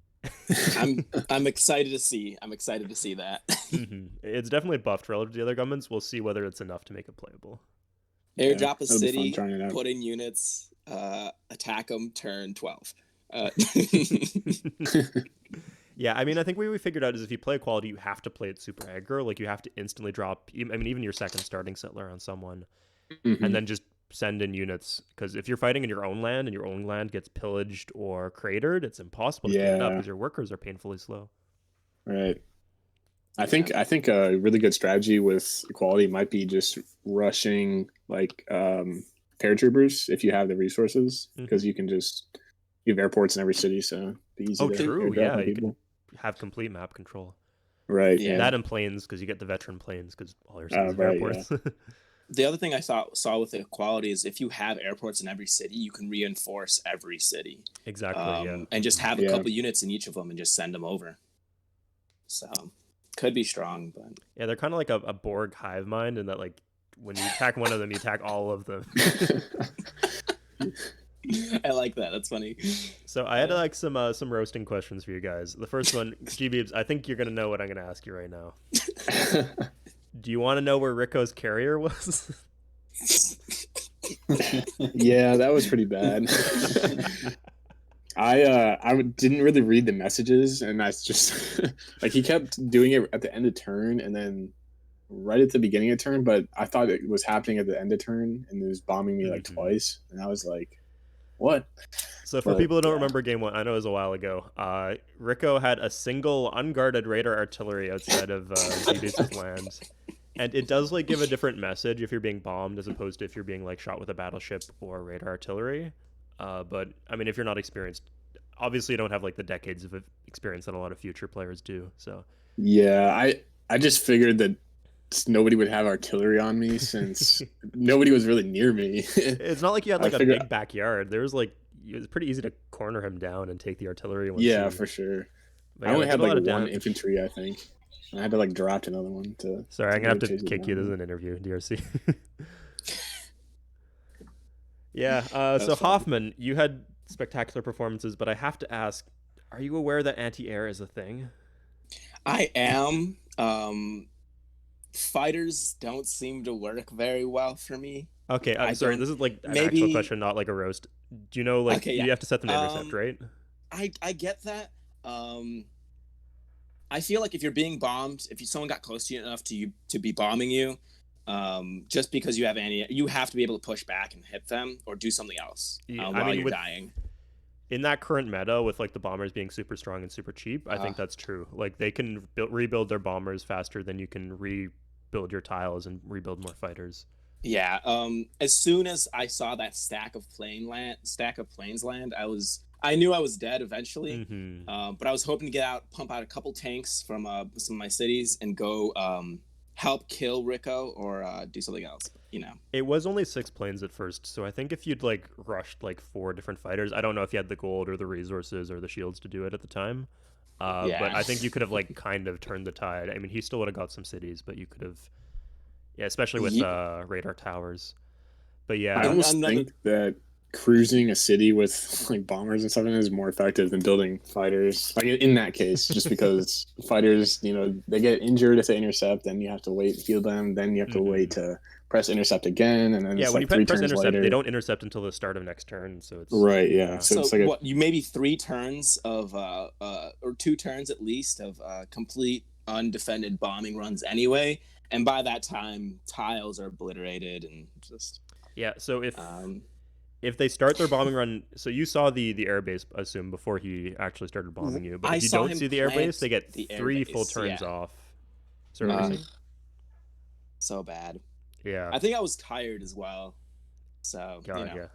I'm excited to see. I'm excited to see that. It's definitely buffed relative to the other governments. We'll see whether it's enough to make it playable. Airdrop a city, put in units, attack them, turn 12. Yeah, I mean, I think what we figured out is if you play equality, you have to play it super aggro. Like, you have to instantly drop, I mean, even your second starting settler on someone, and then just send in units. Because if you're fighting in your own land and your own land gets pillaged or cratered, it's impossible to clean it up because your workers are painfully slow. Right. I think a really good strategy with equality might be just rushing like paratroopers if you have the resources, because you have airports in every city, so it'd be easy to true. airdrop Yeah, on you people. can have complete map control. Right. Yeah. That and planes, because you get the veteran planes because all your cities have airports. The other thing I saw with equality is if you have airports in every city, you can reinforce every city. Exactly. And just have a couple units in each of them and just send them over. So could be strong, but yeah, they're kind of like a Borg hive mind, in that like when you attack one of them, you attack all of them. I like that. That's funny. So I had like some roasting questions for you guys. The first one, G-Beebs, I think you're gonna know what I'm gonna ask you right now. Do you want to know where Rico's carrier was? Yeah, that was pretty bad. I didn't really read the messages, and I just like he kept doing it at the end of turn and then right at the beginning of turn, but I thought it was happening at the end of turn, and it was bombing me like twice, and I was like, what? So for people who don't remember game one, I know it was a while ago, Rico had a single unguarded radar artillery outside of G-Beebs' land. And it does like give a different message if you're being bombed as opposed to if you're being like shot with a battleship or radar artillery. But I mean, if you're not experienced, obviously you don't have like the decades of experience that a lot of future players do. So yeah, I just figured that nobody would have artillery on me since nobody was really near me. It's not like you had like a big backyard. There was like, it was pretty easy to corner him down and take the artillery. Yeah, for sure. I only had like one infantry, I think. I had to like drop another one to. Sorry, I'm gonna have to kick you. This is an interview, DRC. Yeah. So Hoffman, you had spectacular performances, but I have to ask: are you aware that anti-air is a thing? I am. Fighters don't seem to work very well for me. Okay, I'm sorry. This is like an actual question, not like a roast. Do you know like you have to set them to intercept, right? I get that. I feel like if you're being bombed, if someone got close to you enough to be bombing you, just because you have you have to be able to push back and hit them or do something else while you're dying. In that current meta, with like the bombers being super strong and super cheap, I think that's true. Like they can rebuild their bombers faster than you can rebuild your tiles and rebuild more fighters. Yeah. As soon as I saw that stack of plains land, I knew I was dead eventually. But I was hoping to pump out a couple tanks from some of my cities and go help kill Rico or do something else. You know, it was only 6 planes at first, so I think if you'd like rushed like 4 different fighters, I don't know if you had the gold or the resources or the shields to do it at the time. But I think you could have like kind of turned the tide. I mean, he still would have got some cities, but you could have, especially with radar towers. But yeah, I almost think that cruising a city with like bombers and stuff in it is more effective than building fighters. Like in that case, just because fighters, they get injured if they intercept, then you have to wait to heal them, then you have to wait to press intercept again, and then it's when like you 3 press turns intercept, later. they don't intercept until the start of next turn, so it's right. Yeah, so it's like you maybe 3 turns of or 2 turns at least of complete undefended bombing runs anyway, and by that time tiles are obliterated and just So if they start their bombing run, so you saw the airbase, I assume, before he actually started bombing you. But if you don't see the airbase, they get 3 full turns off. So bad. Yeah. I think I was tired as well. So yeah.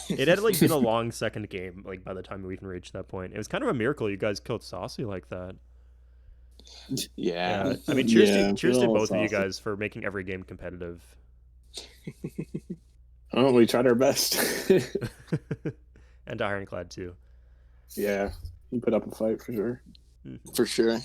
It had like been a long second game, like by the time we even reached that point. It was kind of a miracle you guys killed Saucy like that. Yeah. I mean, cheers to both of you guys for making every game competitive. Oh, we tried our best. And Ironclad too. Yeah, he put up a fight for sure. For sure.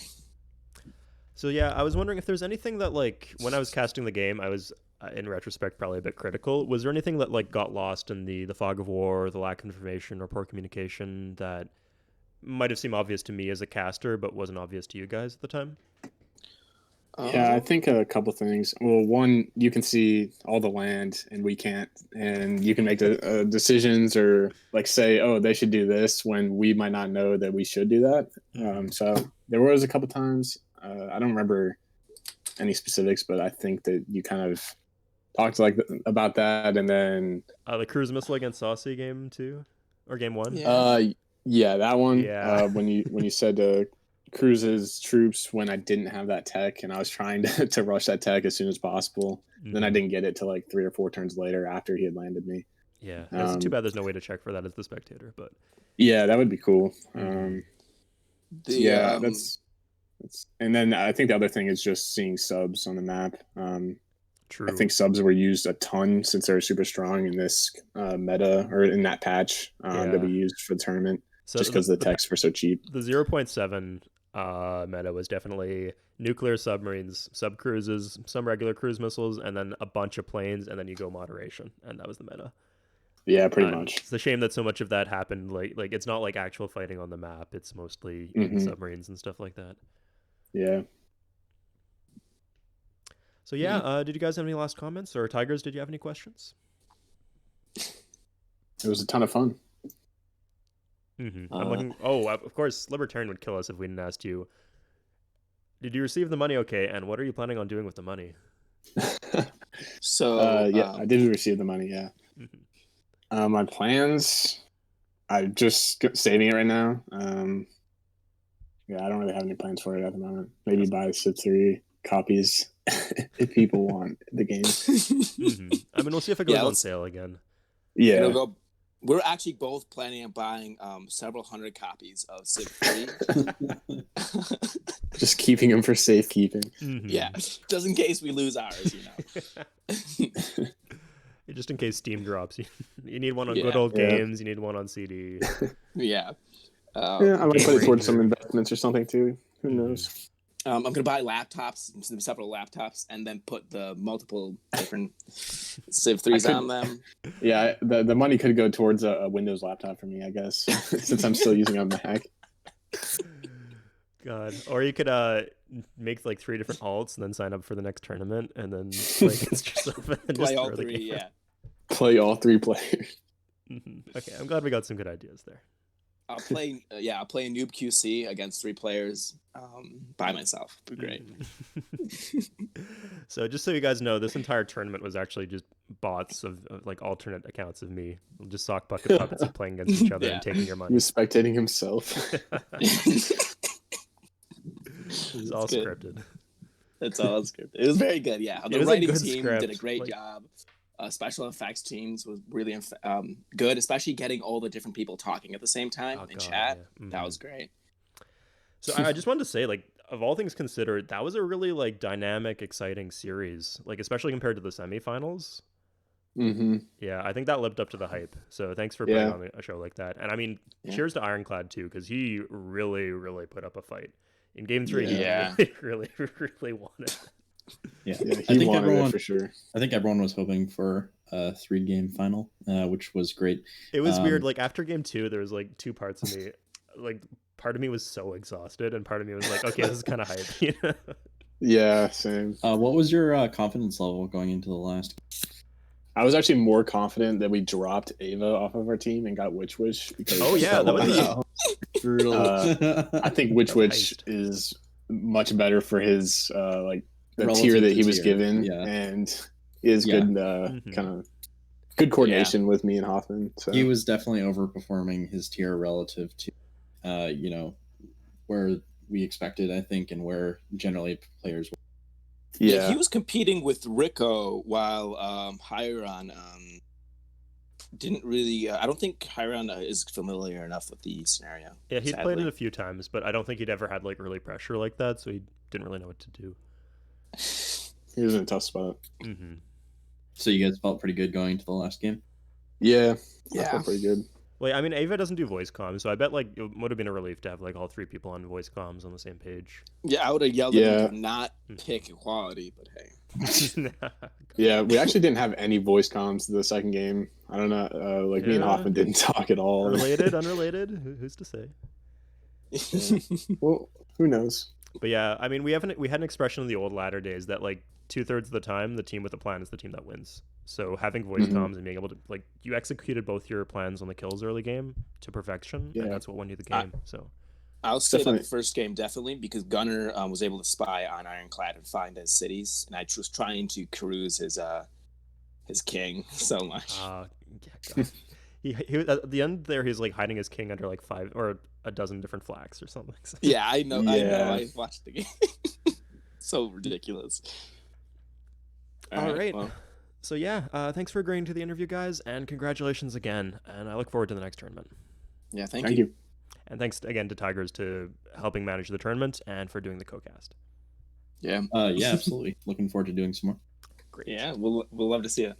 So yeah, I was wondering if there's anything that like when I was casting the game, I was in retrospect probably a bit critical. Was there anything that like got lost in the fog of war, the lack of information, or poor communication that might have seemed obvious to me as a caster, but wasn't obvious to you guys at the time? Yeah, I think a couple things. Well, one, you can see all the land, and we can't, and you can make the decisions or like say, oh, they should do this when we might not know that we should do that. So there was a couple times. I don't remember any specifics, but I think that you kind of talked like about that, and then The cruise missile against Saucy game 2 or game 1. yeah, that one. Yeah. When you said Cruz's troops when I didn't have that tech, and I was trying to rush that tech as soon as possible. Then I didn't get it till like 3 or 4 turns later after he had landed me. Yeah, it's too bad there's no way to check for that as the spectator, but yeah, that would be cool. The, that's and then I think the other thing is just seeing subs on the map. true. I think subs were used a ton since they're super strong in this meta or in that patch that we used for the tournament, so just because the techs were so cheap. The 0.7 meta was definitely nuclear submarines, sub cruises, some regular cruise missiles, and then a bunch of planes, and then you go moderation, and that was the meta. Yeah, pretty much. It's a shame that so much of that happened. Like it's not like actual fighting on the map. It's mostly submarines and stuff like that. Yeah. So yeah, did you guys have any last comments? Or Tigers, did you have any questions? It was a ton of fun. I'm looking. Oh, of course, Libertarian would kill us if we didn't ask you. Did you receive the money okay? And what are you planning on doing with the money? So yeah, I did receive the money. Yeah. My plans, I'm just saving it right now. Yeah, I don't really have any plans for it at the moment. Maybe buy Civ 3 copies if people want the game. I mean, we'll see if it goes on sale again. Yeah. We're actually both planning on buying several hundred copies of Civ 3. Just keeping them for safekeeping. Yeah, just in case we lose ours, you know. Just in case Steam drops. You need one on Good Old Games. You need one on CD. Yeah. I might put it towards some investments or something too. Who knows? I'm gonna buy laptops, several laptops, and then put the multiple different Civ 3s on them. Yeah, the money could go towards a Windows laptop for me, I guess, since I'm still using a Mac. God, or you could make like 3 different alts and then sign up for the next tournament and then play against yourself and play all 3. Yeah. Play all 3 players. Okay, I'm glad we got some good ideas there. I'll play a noob QC against 3 players by myself. It'd be great. So just so you guys know, this entire tournament was actually just bots of like alternate accounts of me, just sock bucket puppets of playing against each other and taking your money. He was spectating himself. It's all scripted. It's all scripted. It was very good. Yeah, the writing team did a great job. Special effects teams was really good, especially getting all the different people talking at the same time in chat. Yeah. That was great. So I just wanted to say, like, of all things considered, that was a really like dynamic, exciting series, like especially compared to the semifinals. Yeah, I think that lived up to the hype. So thanks for putting on a show like that. And I mean, cheers to Ironclad too, because he really, really put up a fight in game 3. Yeah, he really, really won it. Yeah, I think everyone for sure. I think everyone was hoping for a 3-game final, which was great. It was weird. Like after game 2, there was like 2 parts of me. Like part of me was so exhausted, and part of me was like, okay, this is kind of hype. You know? Yeah, same. What was your confidence level going into the last? I was actually more confident that we dropped Ava off of our team and got Witch Witch because that was brutal. I think Witch Witch is much better for his like the tier that he was given, and is good kind of good coordination with me and Hoffman. So he was definitely overperforming his tier relative to you know, where we expected, I think, and where generally players were. Yeah, he was competing with Rico while Hiron didn't really. I don't think Hiron is familiar enough with the scenario. Yeah, he'd played it a few times, but I don't think he'd ever had like early pressure like that, so he didn't really know what to do. He was in a tough spot. So you guys felt pretty good going to the last game? Yeah, I Yeah. felt pretty good. Well, I mean, Ava doesn't do voice comms, so I bet like it would have been a relief to have like all 3 people on voice comms on the same page. Yeah, I would have yelled at Yeah. him to not pick equality, but hey. Yeah, we actually didn't have any voice comms the second game. I don't know. Like me and Yeah. Hoffman didn't talk at all. Related, unrelated? Who's to say? Well, who knows? But yeah, I mean, we had an expression in the old ladder days that like 2/3 of the time, the team with a plan is the team that wins. So having voice Mhm. comms and being able to like you executed both your plans on the kills early game to perfection, Yeah. and that's what won you the game. So I'll say that Definitely. the first game definitely because Gunner was able to spy on Ironclad and find his cities, and I was trying to cruise his king so much. yeah, God. he at the end there he's like hiding his king under like 5 or a dozen different flags or something. So- Yeah, I know. Yeah. I watched the game. So ridiculous. All right. well, So yeah, thanks for agreeing to the interview, guys, and congratulations again. And I look forward to the next tournament. yeah. Thank Thank you. you. And thanks again to Tigers to helping manage the tournament and for doing the co-cast. Yeah, Yeah, absolutely. Looking forward to doing some more. Great. yeah. We'll love to see it.